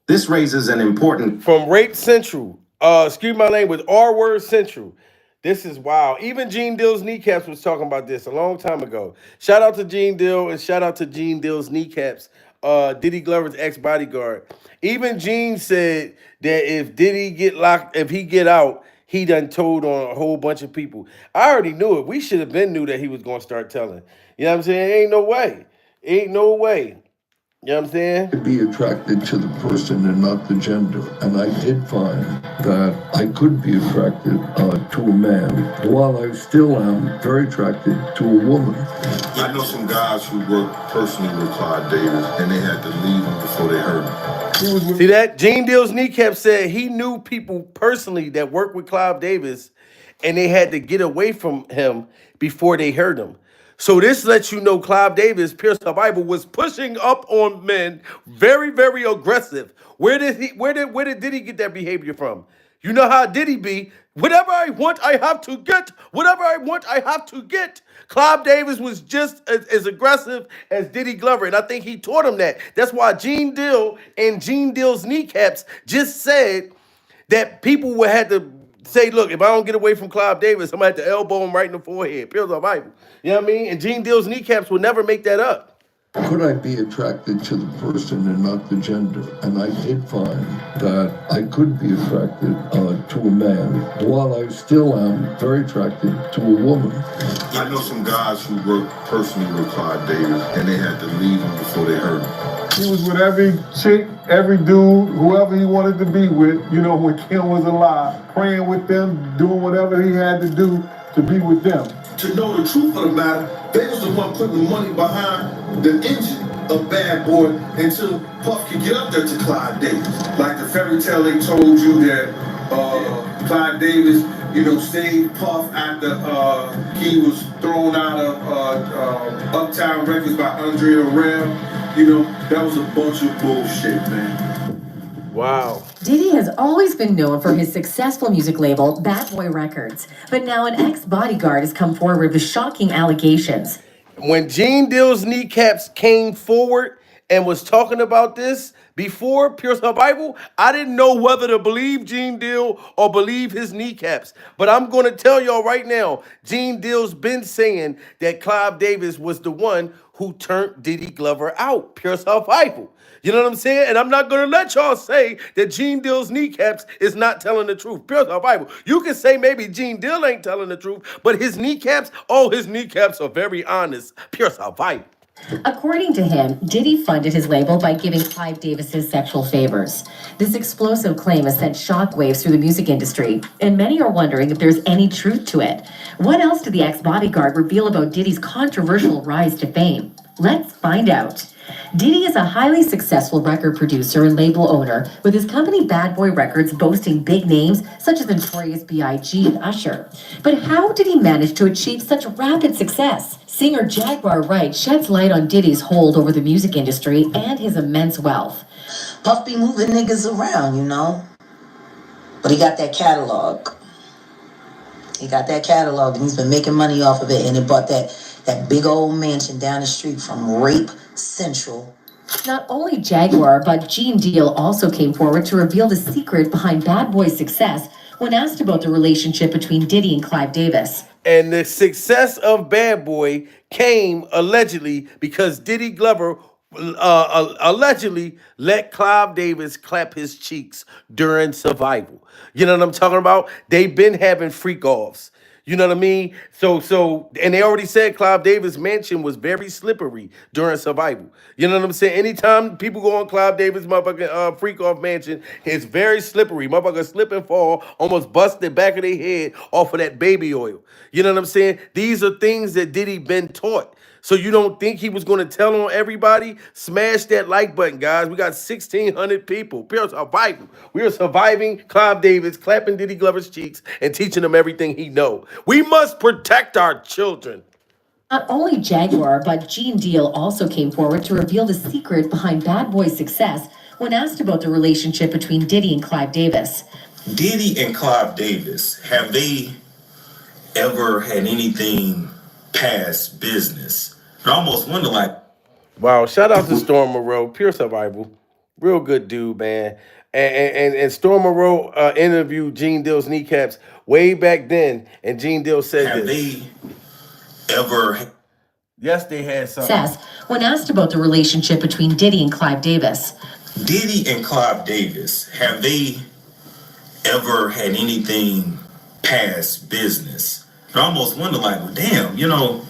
This raises an important... From Rape Central. Excuse my language, R-Word Central. This is wild. Even Gene Dill's Kneecaps was talking about this a long time ago. Shout out to Gene Dill and shout out to Gene Dill's Kneecaps, Diddy Glover's ex-bodyguard. Even Gene said that if Diddy if he get out, he done told on a whole bunch of people. I already knew it. We should have been knew that he was going to start telling. You know what I'm saying? Ain't no way. Ain't no way. You know what I'm saying? To be attracted to the person and not the gender. And I did find that I could be attracted to a man, while I still am very attracted to a woman. I know some guys who worked personally with Clive Davis, and they had to leave him before they heard him. See that? Gene Dill's Kneecap said he knew people personally that worked with Clive Davis, and they had to get away from him before they heard him. So this lets you know Clive Davis, pure survival, was pushing up on men, very, very aggressive. Where did Diddy get that behavior from? You know how Diddy be. Whatever I want, I have to get. Whatever I want, I have to get. Clive Davis was just as aggressive as Diddy Glover, and I think he taught him that. That's why Gene Dill and Gene Dill's Kneecaps just said that people would have to say, look, if I don't get away from Clive Davis, I'm going to have to elbow him right in the forehead. Pure survival. You know what I mean? And Gene Dill's Kneecaps will never make that up. Could I be attracted to the person and not the gender? And I did find that I could be attracted to a man, while I still am very attracted to a woman. I know some guys who worked personally with Clive Davis, and they had to leave him before they hurt him. He was with every chick, every dude, whoever he wanted to be with, you know, when Kim was alive, praying with them, doing whatever he had to do to be with them. To know the truth of the matter, they was the one putting the money behind the engine of Bad Boy until Puff could get up there to Clive Davis. Like the fairy tale they told you that Clive Davis, you know, saved Puff after he was thrown out of Uptown Records by Andre Harrell. You know, that was a bunch of bullshit, man. Wow. Diddy has always been known for his successful music label, Bad Boy Records. But now an ex-bodyguard has come forward with shocking allegations. When Gene Deal's kneecaps came forward and was talking about this before Pure Survival, I didn't know whether to believe Gene Deal or believe his kneecaps. But I'm going to tell y'all right now, Gene Deal's been saying that Clive Davis was the one who turned Diddy Glover out. Pure Survival. You know what I'm saying? And I'm not going to let y'all say that Gene Deal's kneecaps is not telling the truth. Pure Survival. You can say maybe Gene Deal ain't telling the truth, but his kneecaps, his kneecaps are very honest. Pure Survival. According to him, Diddy funded his label by giving Clive Davis his sexual favors. This explosive claim has sent shockwaves through the music industry, and many are wondering if there's any truth to it. What else did the ex-bodyguard reveal about Diddy's controversial rise to fame? Let's find out. Diddy is a highly successful record producer and label owner, with his company Bad Boy Records boasting big names such as Notorious B.I.G. and Usher. But how did he manage to achieve such rapid success? Singer Jaguar Wright sheds light on Diddy's hold over the music industry and his immense wealth. Puff be moving niggas around, you know? But he got that catalog. And he's been making money off of it, and it bought that big old mansion down the street from Rape Central. Not only Jaguar, but Gene Deal also came forward to reveal the secret behind Bad Boy's success when asked about the relationship between Diddy and Clive Davis. And the success of Bad Boy came allegedly because Diddy Glover allegedly let Clive Davis clap his cheeks during Survival. You know what I'm talking about? They've been having freak offs. You know what I mean? So, and they already said Clive Davis' mansion was very slippery during Survival. You know what I'm saying? Anytime people go on Clive Davis' motherfucking freak off mansion, it's very slippery. Motherfuckers slip and fall, almost bust the back of their head off of that baby oil. You know what I'm saying? These are things that Diddy been taught. So you don't think he was going to tell on everybody? Smash that like button, guys. We got 1,600 people. Pure Survival. We are surviving Clive Davis, clapping Diddy Glover's cheeks, and teaching him everything he know. We must protect our children. Not only Jaguar, but Gene Deal also came forward to reveal the secret behind Bad Boy's success when asked about the relationship between Diddy and Clive Davis. Diddy and Clive Davis, have they ever had anything past business? I almost wonder, like... Wow, shout out to Storm Monroe, Pure Survival. Real good dude, man. And Storm Monroe interviewed Gene Deal's kneecaps way back then, and Gene Deal said have this. They ever... Yes, they had something. Says, when asked about the relationship between Diddy and Clive Davis. Diddy and Clive Davis, have they ever had anything past business? I almost wonder, like, well, damn, you know,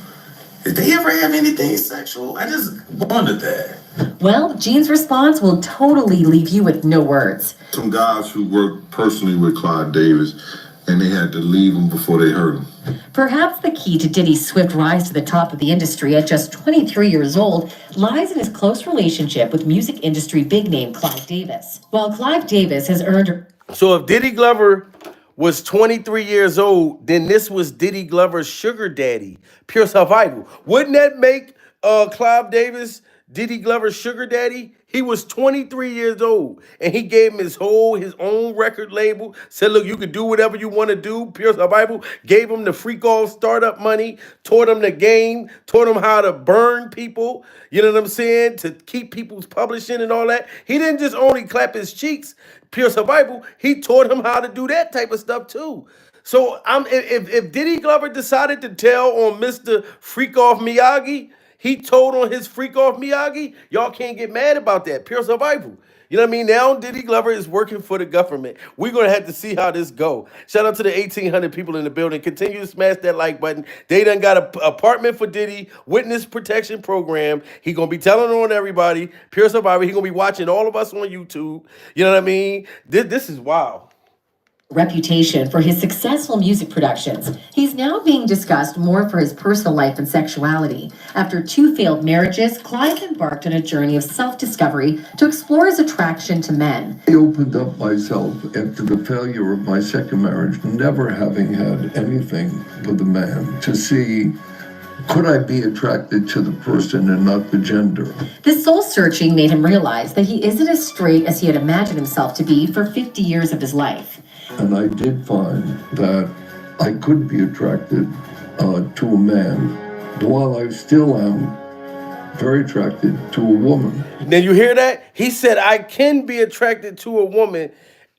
did they ever have anything sexual? I just wondered that. Well, Gene's response will totally leave you with no words. Some guys who worked personally with Clive Davis, and they had to leave him before they hurt him. Perhaps the key to Diddy's swift rise to the top of the industry at just 23 years old lies in his close relationship with music industry big name Clive Davis. While Clive Davis has earned... So if Diddy Glover was 23 years old, then this was Diddy Glover's sugar daddy. Pure Survival. Wouldn't that make Clive Davis Diddy Glover's sugar daddy? He was 23 years old, and he gave him his own record label, said, look, you can do whatever you want to do, Pure Survival, gave him the freak off startup money, taught him the game, taught him how to burn people, you know what I'm saying, to keep people's publishing and all that. He didn't just only clap his cheeks, Pure Survival, he taught him how to do that type of stuff too. So if Diddy Glover decided to tell on Mr. Freak Off Miyagi, he told on his freak off Miyagi, y'all can't get mad about that. Pure survival. You know what I mean? Now Diddy Glover is working for the government. We're going to have to see how this go. Shout out to the 1,800 people in the building. Continue to smash that like button. They done got an apartment for Diddy, witness protection program. He going to be telling on everybody. Pure survivor. He going to be watching all of us on YouTube. You know what I mean? This is wild. Reputation for his successful music productions. He's now being discussed more for his personal life and sexuality. After 2 failed marriages, Clive embarked on a journey of self-discovery to explore his attraction to men. I opened up myself after the failure of my second marriage, never having had anything with a man, to see, could I be attracted to the person and not the gender? This soul-searching made him realize that he isn't as straight as he had imagined himself to be for 50 years of his life. And I did find that I could be attracted to a man, while I still am very attracted to a woman. Now you hear that? He said, I can be attracted to a woman.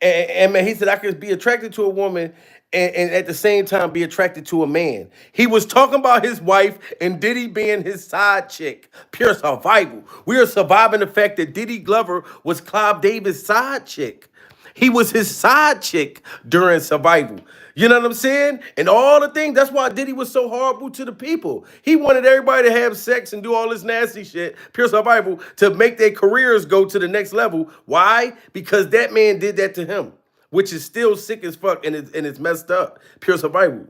And man, he said, I could be attracted to a woman and at the same time be attracted to a man. He was talking about his wife and Diddy being his side chick. Pure survival. We are surviving the fact that Diddy Glover was Clive Davis' side chick. He was his side chick during survival. You know what I'm saying? And all the things, that's why Diddy was so horrible to the people. He wanted everybody to have sex and do all this nasty shit, pure survival, to make their careers go to the next level. Why? Because that man did that to him, which is still sick as fuck and it's messed up. Pure survival.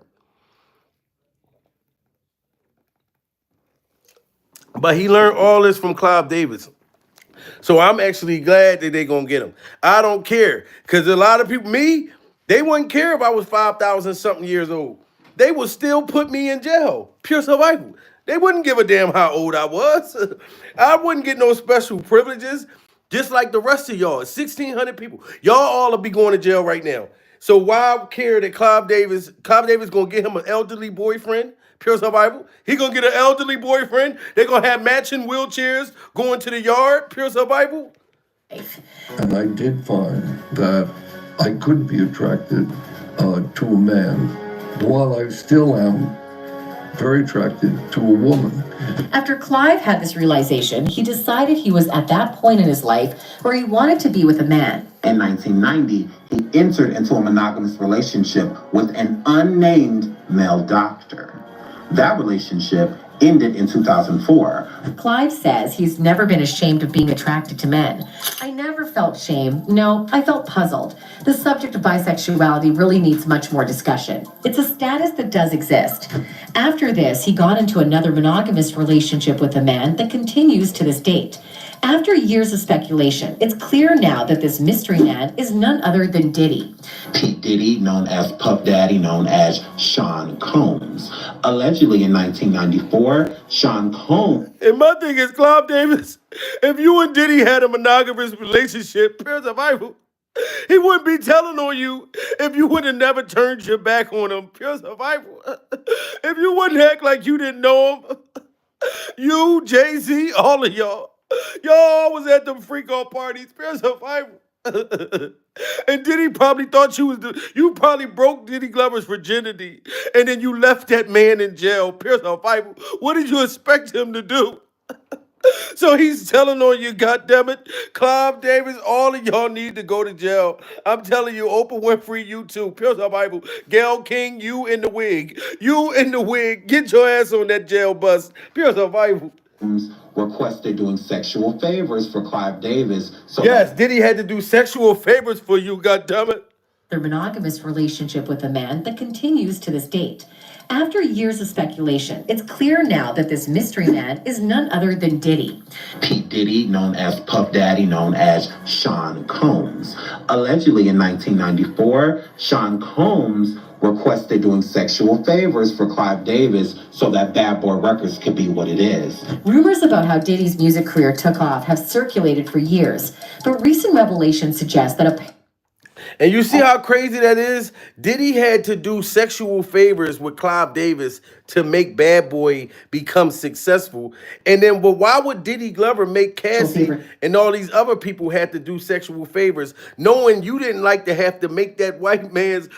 But he learned all this from Clive Davis. So I'm actually glad that they're going to get him. I don't care. Because a lot of people, they wouldn't care if I was 5,000 something years old. They would still put me in jail. Pure survival. They wouldn't give a damn how old I was. I wouldn't get no special privileges. Just like the rest of y'all. 1,600 people. Y'all all will be going to jail right now. So why care that Clive Davis going to get him an elderly boyfriend? Pure survival. He gonna get an elderly boyfriend. They're gonna have matching wheelchairs going to the yard. Pure survival. And I did find that I could be attracted to a man, while I still am very attracted to a woman. After Clive had this realization, he decided he was at that point in his life where he wanted to be with a man. In 1990, he entered into a monogamous relationship with an unnamed male doctor. That relationship ended in 2004. Clive says he's never been ashamed of being attracted to men. I never felt shame. No, I felt puzzled. The subject of bisexuality really needs much more discussion. It's a status that does exist. After this, he got into another monogamous relationship with a man that continues to this date. After years of speculation, it's clear now that this mystery man is none other than Diddy. P. Diddy, known as Puff Daddy, known as Sean Combs. Allegedly in 1994, Sean Combs... And my thing is, Clive Davis, if you and Diddy had a monogamous relationship, pure survival, he wouldn't be telling on you if you would have never turned your back on him. Pure survival. If you wouldn't act like you didn't know him, you, Jay-Z, all of y'all. Y'all was at them freak off parties. Pure survival. And Diddy probably thought you probably broke Diddy Glover's virginity. And then you left that man in jail. Pure survival. What did you expect him to do? So he's telling on you, goddammit. Clive Davis, all of y'all need to go to jail. I'm telling you, Oprah Winfrey, you too. Pure survival. Gayle King, you in the wig. You in the wig. Get your ass on that jail bus. Pure survival. requested doing sexual favors for Clive Davis. So yes, Diddy had to do sexual favors for you, goddammit. Their monogamous relationship with a man that continues to this date. After years of speculation, it's clear now that this mystery man is none other than Diddy. P. Diddy, known as Puff Daddy, known as Sean Combs. Allegedly in 1994, Sean Combs requested doing sexual favors for Clive Davis so that Bad Boy Records could be what it is. Rumors about how Diddy's music career took off have circulated for years, but recent revelations suggest that And you see how crazy that is? Diddy had to do sexual favors with Clive Davis to make Bad Boy become successful. And then, well, why would Diddy Glover make Cassie and all these other people have to do sexual favors, knowing you didn't like to have to make that white man's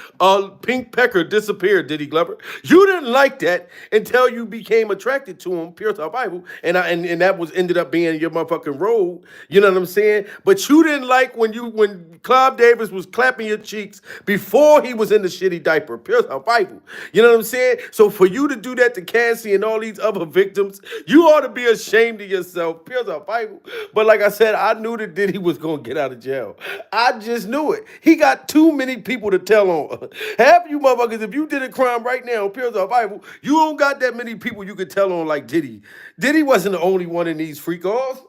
pink pecker disappear, Diddy Glover? You didn't like that until you became attracted to him, pure survival, and that was ended up being your motherfucking role. You know what I'm saying? But you didn't like when Clive Davis was clapping your cheeks before he was in the shitty diaper, pure survival. You know what I'm saying? So for you to do that to Cassie and all these other victims, you ought to be ashamed of yourself, pure survival. But like I said, I knew that Diddy was gonna get out of jail. I just knew it. He got too many people to tell on. Half you motherfuckers, if you did a crime right now, pure survival, you don't got that many people you could tell on like Diddy. Diddy wasn't the only one in these freak offs.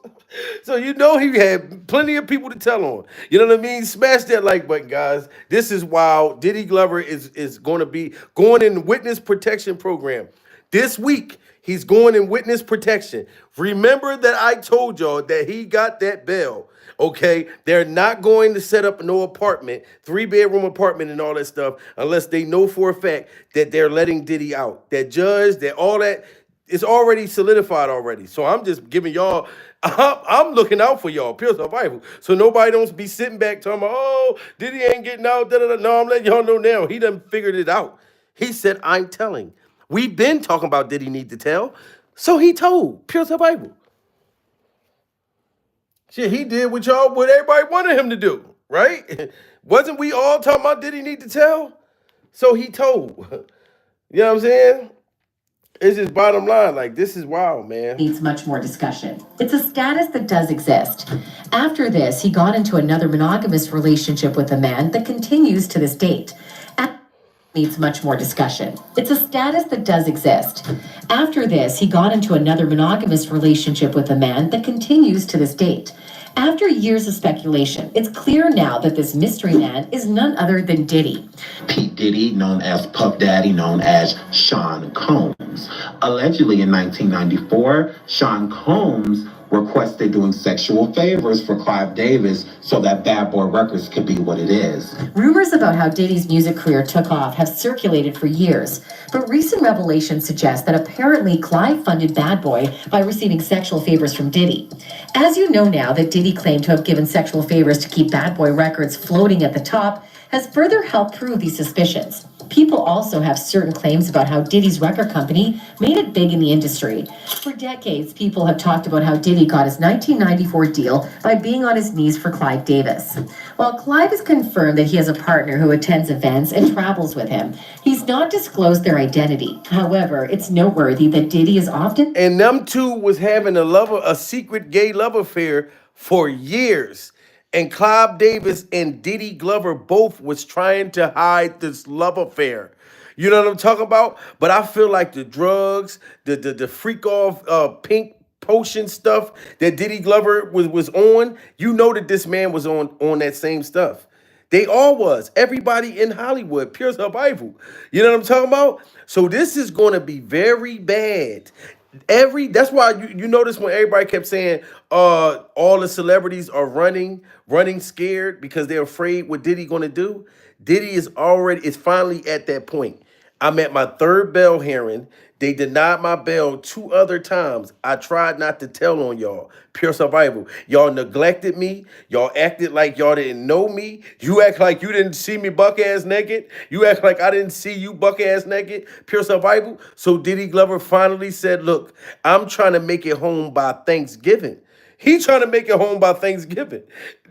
So you know he had plenty of people to tell on. You know what I mean? Smash that like button, guys. This is wild. Diddy Glover is going to be going in witness protection program. This week, he's going in witness protection. Remember that I told y'all that he got that bail. Okay, they're not going to set up no apartment, 3-bedroom apartment and all that stuff unless they know for a fact that they're letting Diddy out. That judge, that all that is already solidified already. So I'm just giving y'all, I'm looking out for y'all, pure survival. So nobody don't be sitting back talking about, oh, Diddy ain't getting out. Da, da, da. No, I'm letting y'all know now. He done figured it out. He said, I'm telling. We've been talking about Diddy need to tell. So he told, pure survival. Shit, he did what everybody wanted him to do, right? Wasn't we all talking about Diddy need to tell? So he told. You know what I'm saying? It's just bottom line. Like, this is wild, man. Needs much more discussion. It's a status that does exist. After this, he got into another monogamous relationship with a man that continues to this date. Needs much more discussion. It's a status that does exist. After this, he got into another monogamous relationship with a man that continues to this date. After years of speculation, it's clear now that this mystery man is none other than Diddy. P. Diddy, known as Puff Daddy, known as Sean Combs. Allegedly in 1994, Sean Combs requested doing sexual favors for Clive Davis so that Bad Boy Records could be what it is. Rumors about how Diddy's music career took off have circulated for years, but recent revelations suggest that apparently Clive funded Bad Boy by receiving sexual favors from Diddy. As you know now that Diddy claimed to have given sexual favors to keep Bad Boy Records floating at the top has further helped prove these suspicions. People also have certain claims about how Diddy's record company made it big in the industry. For decades, people have talked about how Diddy got his 1994 deal by being on his knees for Clive Davis. While Clive has confirmed that he has a partner who attends events and travels with him, he's not disclosed their identity. However, it's noteworthy that Diddy is often... And them two was having a secret gay love affair for years. And Clive Davis and Diddy Glover both was trying to hide this love affair. You know what I'm talking about? But I feel like the drugs, the freak off pink potion stuff that Diddy Glover was on, you know that this man was on that same stuff. They all was. Everybody in Hollywood, pure survival. You know what I'm talking about? So this is going to be very bad. That's why you notice when everybody kept saying all the celebrities are running scared because they're afraid what Diddy gonna do. Diddy is finally at that point. I'm at my third bail hearing. They denied my bail 2 other times. I tried not to tell on y'all. Pure survival. Y'all neglected me. Y'all acted like y'all didn't know me. You act like you didn't see me buck-ass naked. You act like I didn't see you buck-ass naked. Pure survival. So Diddy Glover finally said, look, I'm trying to make it home by Thanksgiving. He trying to make it home by Thanksgiving.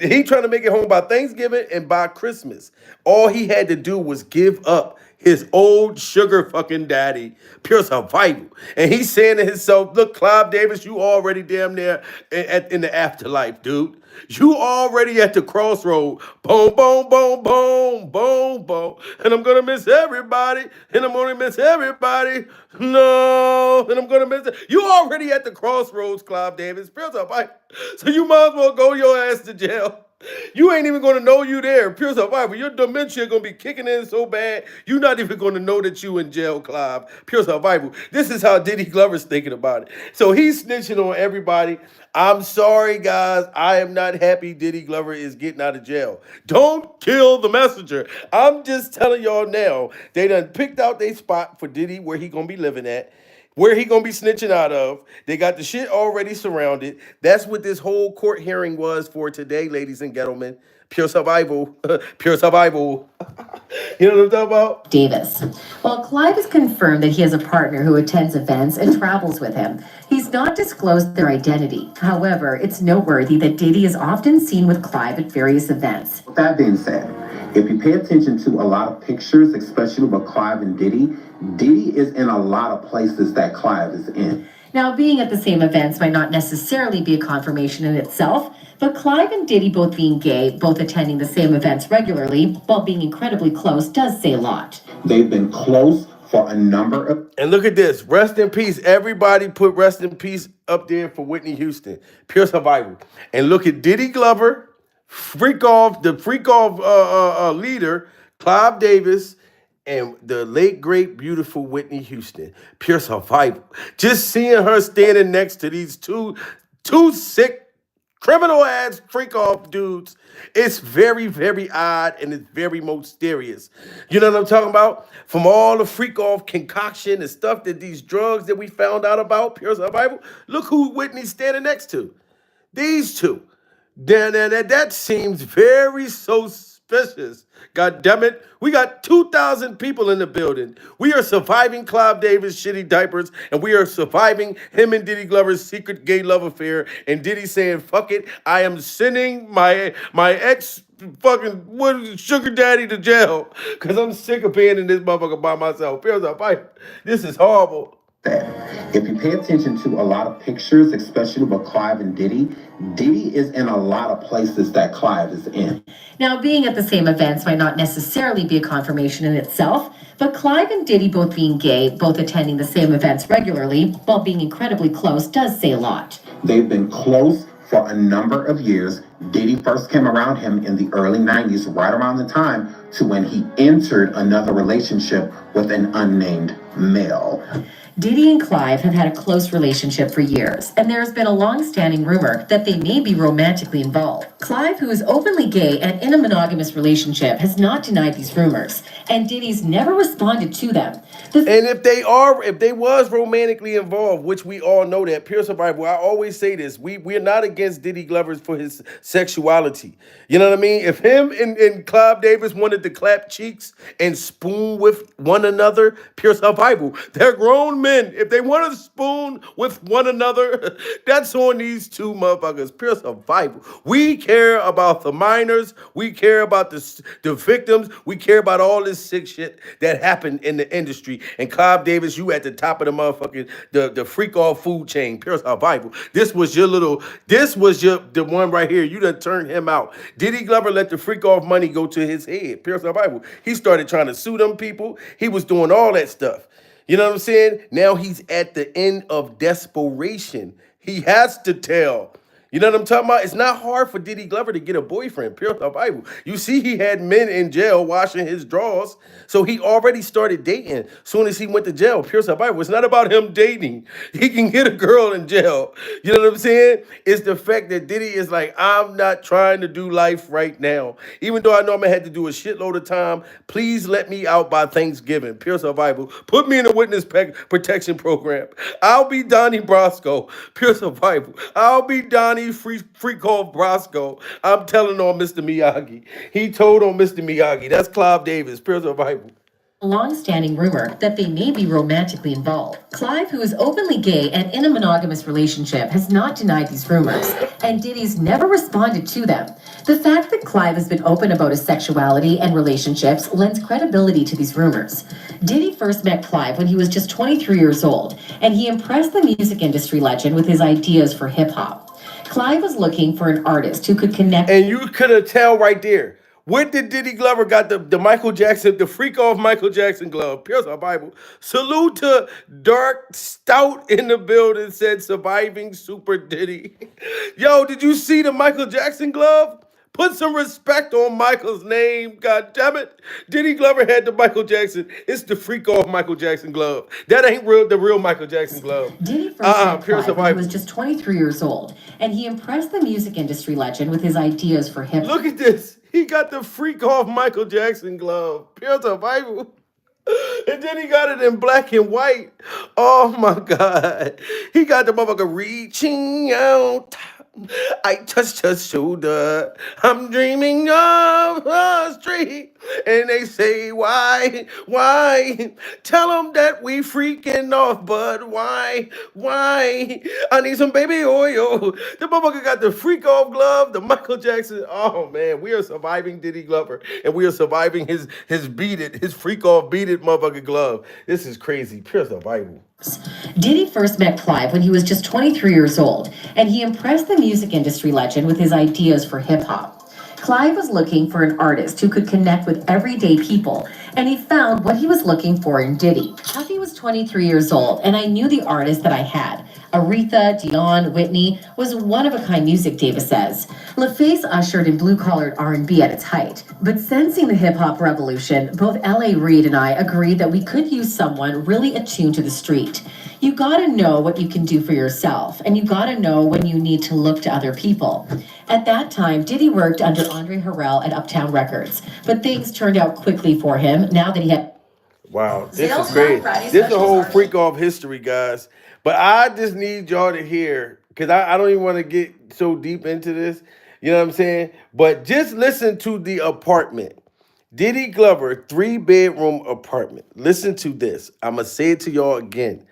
He trying to make it home by Thanksgiving and by Christmas. All he had to do was give up his old sugar fucking daddy, pure survival. And he's saying to himself, look, Clive Davis, you already damn near in the afterlife, dude. You already at the crossroad. Boom, boom, boom, boom, boom, boom. And I'm going to miss everybody. And I'm going to miss everybody. No. And I'm going to miss it. You already at the crossroads, Clive Davis. Pure survival. So you might as well go your ass to jail. You ain't even going to know you there. Pure survival. Your dementia going to be kicking in so bad, you're not even going to know that you in jail, Clive. Pure survival. This is how Diddy Glover's thinking about it. So he's snitching on everybody. I'm sorry, guys. I am not happy Diddy Glover is getting out of jail. Don't kill the messenger. I'm just telling y'all now, they done picked out their spot for Diddy where he going to be living at, where he gonna be snitching out of. They got the shit already surrounded. That's what this whole court hearing was for today, ladies and gentlemen. Pure survival. Pure survival. You know what I'm talking about? Davis. While Clive has confirmed that he has a partner who attends events and travels with him, he's not disclosed their identity. However, it's noteworthy that Diddy is often seen with Clive at various events. With that being said, if you pay attention to a lot of pictures, especially with Clive and Diddy, Diddy is in a lot of places that Clive is in. Now, being at the same events might not necessarily be a confirmation in itself, but Clive and Diddy both being gay, both attending the same events regularly, while being incredibly close, does say a lot. They've been close for a number of... And look at this. Rest in peace. Everybody put rest in peace up there for Whitney Houston. Pure survival. And look at Diddy Glover, the freak off leader, Clive Davis, and the late, great, beautiful Whitney Houston. Pure survival. Just seeing her standing next to these two sick, criminal ass freak off dudes, it's very, very odd and it's very mysterious. You know what I'm talking about? From all the freak off concoction and stuff that these drugs that we found out about, pure survival, look who Whitney's standing next to. These two. That seems very suspicious. God damn it. We got 2,000 people in the building. We are surviving Clive Davis' shitty diapers, and we are surviving him and Diddy Glover's secret gay love affair, and Diddy saying, fuck it, I am sending my ex sugar daddy to jail because I'm sick of being in this motherfucker by myself. This is horrible. If you pay attention to a lot of pictures, especially with Clive and Diddy, Diddy is in a lot of places that Clive is in. Now, being at the same events might not necessarily be a confirmation in itself, but Clive and Diddy both being gay, both attending the same events regularly, while being incredibly close, does say a lot. They've been close for a number of years. Diddy first came around him in the early 90s, right around the time to when he entered another relationship with an unnamed male. Diddy and Clive have had a close relationship for years, and there has been a long-standing rumor that they may be romantically involved. Clive, who is openly gay and in a monogamous relationship, has not denied these rumors, and Diddy's never responded to them. And if they was romantically involved, which we all know that, pure survival, I always say this, we're not against Diddy Glover for his sexuality. You know what I mean? If him and Clive Davis wanted to clap cheeks and spoon with one another, pure survival. They're grown men. If they want to spoon with one another, that's on these two motherfuckers. Pure survival. We care about the minors. We care about the victims. We care about all this sick shit that happened in the industry. And Clive Davis, you at the top of the motherfucking the freak off food chain. Pure survival. This was the one right here. You done turned him out. Diddy Glover let the freak off money go to his head. Pure survival. He started trying to sue them people. He was doing all that stuff. You know what I'm saying? Now he's at the end of desperation. He has to tell. You know what I'm talking about? It's not hard for Diddy Glover to get a boyfriend. Pure survival. You see, he had men in jail washing his drawers, so he already started dating soon as he went to jail. Pure survival. It's not about him dating. He can get a girl in jail. You know what I'm saying? It's the fact that Diddy is like, I'm not trying to do life right now. Even though I know I'm going to have to do a shitload of time, please let me out by Thanksgiving. Pure survival. Put me in a witness protection program. I'll be Donnie Brasco. Pure survival. I'll be Donnie Freak off Brasco. I'm telling on Mr. Miyagi. He told on Mr. Miyagi. That's Clive Davis. Pure survival. A long-standing rumor that they may be romantically involved. Clive, who is openly gay and in a monogamous relationship, has not denied these rumors, and Diddy's never responded to them. The fact that Clive has been open about his sexuality and relationships lends credibility to these rumors. Diddy first met Clive when he was just 23 years old, and he impressed the music industry legend with his ideas for hip-hop. Clive was looking for an artist who could connect. And you could tell right there. What did Diddy Glover got the Michael Jackson, the freak off Michael Jackson glove? Pure survival. Salute to Dark Stout in the building, said surviving Super Diddy. Yo, did you see the Michael Jackson glove? Put some respect on Michael's name, god damn it. Diddy Glover had the Michael Jackson. It's the freak off Michael Jackson glove. That ain't the real Michael Jackson glove. Diddy first met Clive when he was just 23 years old, and he impressed the music industry legend with his ideas for hip-hop. Look at this. He got the freak off Michael Jackson glove. Pure survival. And then he got it in black and white. Oh my God. He got the motherfucker reaching out. I touched her shoulder. I'm dreaming of a street. And they say, why? Why? Tell them that we freaking off, but why? Why? I need some baby oil. The motherfucker got the freak off glove, the Michael Jackson. Oh man, we are surviving Diddy Glover. And we are surviving his beat it, his freak off beat it motherfucker glove. This is crazy. Pure survival. Diddy first met Clive when he was just 23 years old, and he impressed the music industry legend with his ideas for hip hop. Clive was looking for an artist who could connect with everyday people, and he found what he was looking for in Diddy. Puffy was 23 years old, and I knew the artist that I had. Aretha, Dion, Whitney was one-of-a-kind music, Davis says. LaFace ushered in blue-collared R&B at its height. But sensing the hip-hop revolution, both L.A. Reid and I agreed that we could use someone really attuned to the street. You gotta know what you can do for yourself, and you gotta know when you need to look to other people. At that time, Diddy worked under Andre Harrell at Uptown Records, but things turned out quickly for him now that he had... Wow, this is crazy. This is a whole freak off history, guys. But I just need y'all to hear, because I don't even want to get so deep into this. You know what I'm saying? But just listen to the apartment. Diddy Glover, 3-bedroom apartment. Listen to this. I'm going to say it to y'all again.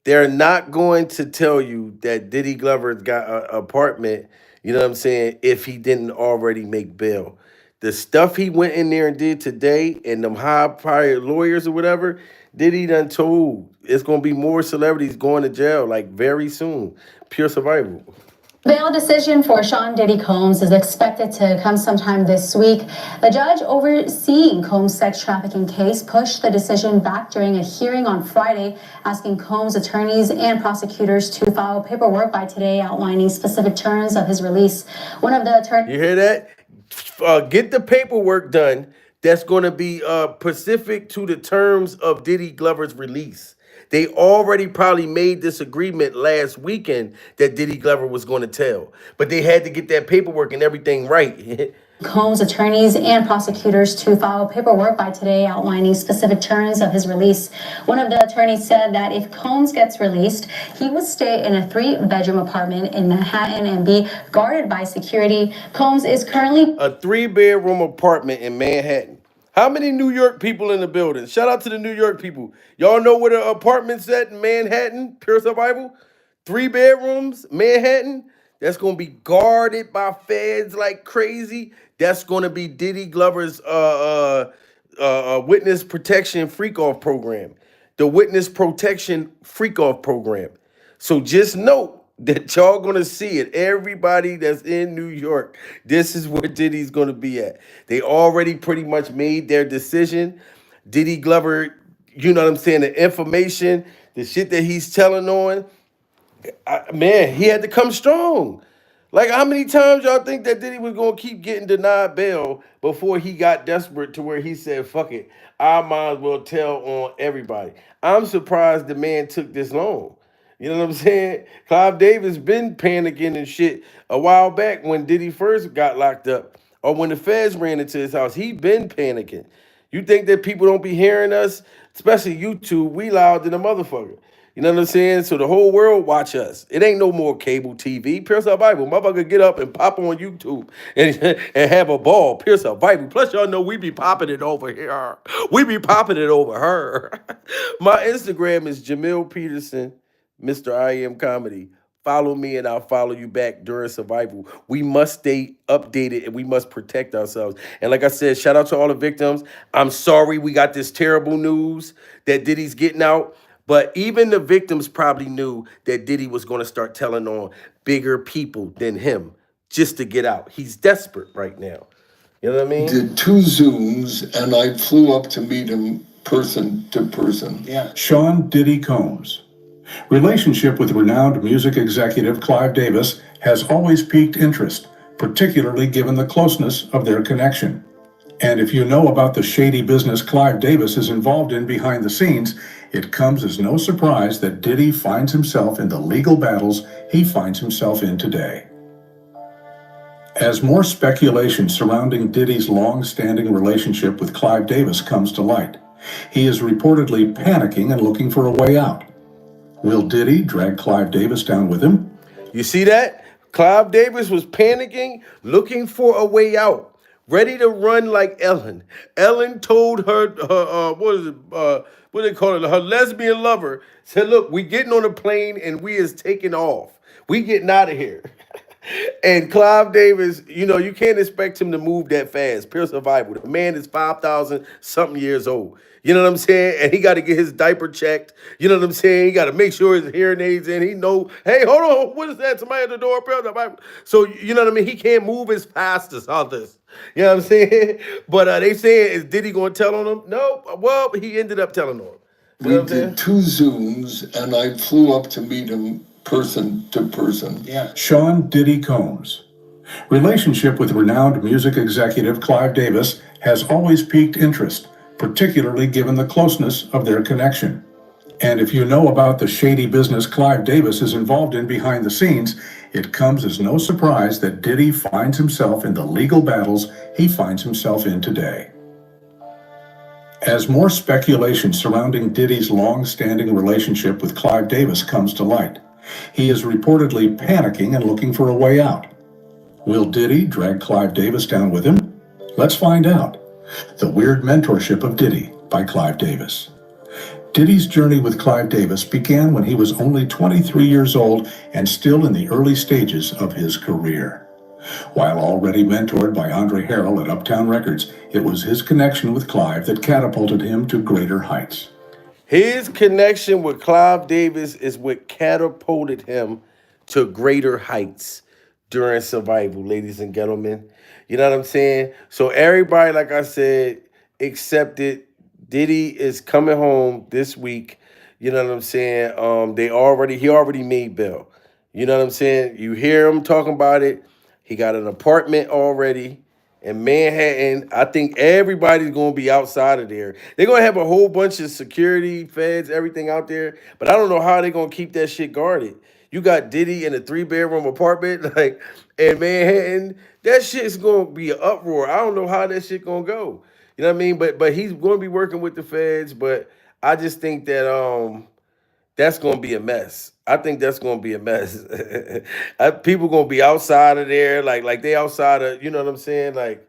They're not going to tell you that Diddy Glover's got an apartment, you know what I'm saying, if he didn't already make bail. The stuff he went in there and did today, and them high-powered lawyers or whatever, Diddy done told it's going to be more celebrities going to jail, like, very soon. Pure survival. Bail decision for Sean Diddy Combs is expected to come sometime this week. The judge overseeing Combs' sex trafficking case pushed the decision back during a hearing on Friday, asking Combs' attorneys and prosecutors to file paperwork by today outlining specific terms of his release. One of the attorneys... You hear that? Get the paperwork done that's going to be specific to the terms of Diddy Glover's release. They already probably made this agreement last weekend that Diddy Glover was going to tell. But they had to get that paperwork and everything right. Combs' attorneys and prosecutors to file paperwork by today outlining specific terms of his release. One of the attorneys said that if Combs gets released, he would stay in a 3-bedroom apartment in Manhattan and be guarded by security. Combs is currently... A 3-bedroom apartment in Manhattan. How many New York people in the building? Shout out to the New York people. Y'all know where the apartment's at in Manhattan? Pure survival? 3 bedrooms, Manhattan. That's going to be guarded by feds like crazy. That's going to be Diddy Glover's witness protection freak-off program. The witness protection freak-off program. So just note that y'all going to see it. Everybody that's in New York, this is where Diddy's going to be at. They already pretty much made their decision. Diddy Glover, you know what I'm saying, the information, the shit that he's telling on, man, he had to come strong. Like, how many times y'all think that Diddy was going to keep getting denied bail before he got desperate to where he said, fuck it, I might as well tell on everybody. I'm surprised the man took this long. You know what I'm saying? Clive Davis been panicking and shit a while back when Diddy first got locked up or when the feds ran into his house. He been panicking. You think that people don't be hearing us? Especially YouTube, we loud than a motherfucker. You know what I'm saying? So the whole world watch us. It ain't no more cable TV. Pierce our Bible. Motherfucker get up and pop on YouTube and have a ball. Pierce our Bible. Plus y'all know we be popping it over here. We be popping it over her. My Instagram is Jamil Peterson, Mr. I Am Comedy. Follow me and I'll follow you back during survival. We must stay updated and we must protect ourselves. And like I said, shout out to all the victims. I'm sorry we got this terrible news that Diddy's getting out. But even the victims probably knew that Diddy was going to start telling on bigger people than him just to get out. He's desperate right now. You know what I mean? Did 2 Zooms and I flew up to meet him person to person. Yeah. Sean Diddy Combs. Relationship with renowned music executive Clive Davis has always piqued interest, particularly given the closeness of their connection. And if you know about the shady business Clive Davis is involved in behind the scenes, it comes as no surprise that Diddy finds himself in the legal battles he finds himself in today. As more speculation surrounding Diddy's long-standing relationship with Clive Davis comes to light, He is reportedly panicking and looking for a way out. Will Diddy drag Clive Davis down with him? You see that? Clive Davis was panicking, looking for a way out, ready to run like Ellen. Ellen told her what do they call it? Her lesbian lover said, "Look, we getting on a plane and we is taking off. We getting out of here." And Clive Davis, you can't expect him to move that fast. Pure survival. The man is 5,000 something years old. You know what I'm saying? And he got to get his diaper checked. You know what I'm saying? He got to make sure his hearing aids in. He know, hey, hold on, what is that? Somebody at the door. So you know what I mean? He can't move as fast as others. You know what I'm saying? But they saying, is Diddy going to tell on him? No. Well, he ended up telling on him. You know We what I'm saying? did 2 Zooms, and I flew up to meet him person to person. Sean Diddy Combs. Relationship with renowned music executive Clive Davis has always piqued interest, particularly given the closeness of their connection. And if you know about the shady business Clive Davis is involved in behind the scenes, it comes as no surprise that Diddy finds himself in the legal battles he finds himself in today. As more speculation surrounding Diddy's long-standing relationship with Clive Davis comes to light, he is reportedly panicking and looking for a way out. Will Diddy drag Clive Davis down with him? Let's find out. The Weird Mentorship of Diddy by Clive Davis. Diddy's journey with Clive Davis began when he was only 23 years old and still in the early stages of his career. While already mentored by Andre Harrell at Uptown Records, it was his connection with Clive that catapulted him to greater heights. His connection with Clive Davis is what catapulted him to greater heights during survival, ladies and gentlemen. You know what I'm saying? So everybody, like I said, accepted Diddy is coming home this week. You know what I'm saying? He already made bail. You know what I'm saying? You hear him talking about it. He got an apartment already in Manhattan. I think everybody's going to be outside of there. They're going to have a whole bunch of security, feds, everything out there. But I don't know how they're going to keep that shit guarded. You got Diddy in a 3-bedroom apartment, like in Manhattan. That shit's going to be an uproar. I don't know how that shit going to go. You know what I mean? But he's going to be working with the feds. But I just think that that's going to be a mess. I think that's going to be a mess. People going to be outside of there, like they outside of, you know what I'm saying? Like,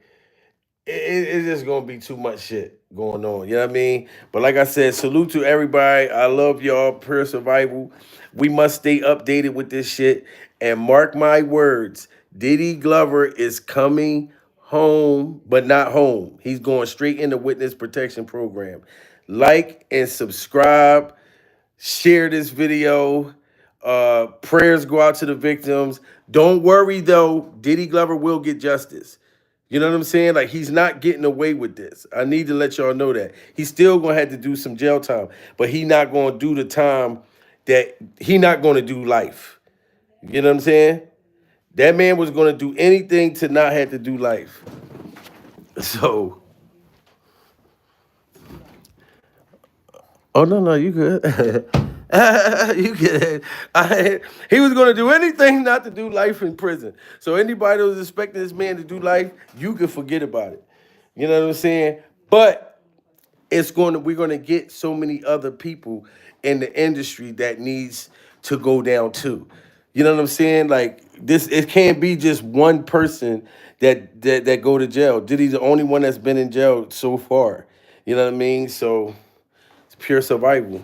it's just going to be too much shit going on. You know what I mean? But like I said, salute to everybody. I love y'all. Pure survival. We must stay updated with this shit. And mark my words, Diddy Glover is coming home, but not home. He's going straight into witness protection program. Like and subscribe. Share this video. Prayers go out to the victims. Don't worry though, Diddy Glover will get justice. You know what I'm saying? Like, he's not getting away with this. I need to let y'all know that. He's still gonna have to do some jail time, but he not gonna do the time that he not gonna do life. You know what I'm saying? That man was gonna do anything to not have to do life. So, oh no, you good. You good. He was going to do anything not to do life in prison. So anybody that was expecting this man to do life, you can forget about it. You know what I'm saying? But we're going to get so many other people in the industry that needs to go down too. You know what I'm saying? Like this, it can't be just one person that go to jail. Diddy's the only one that's been in jail so far. You know what I mean? So it's pure survival.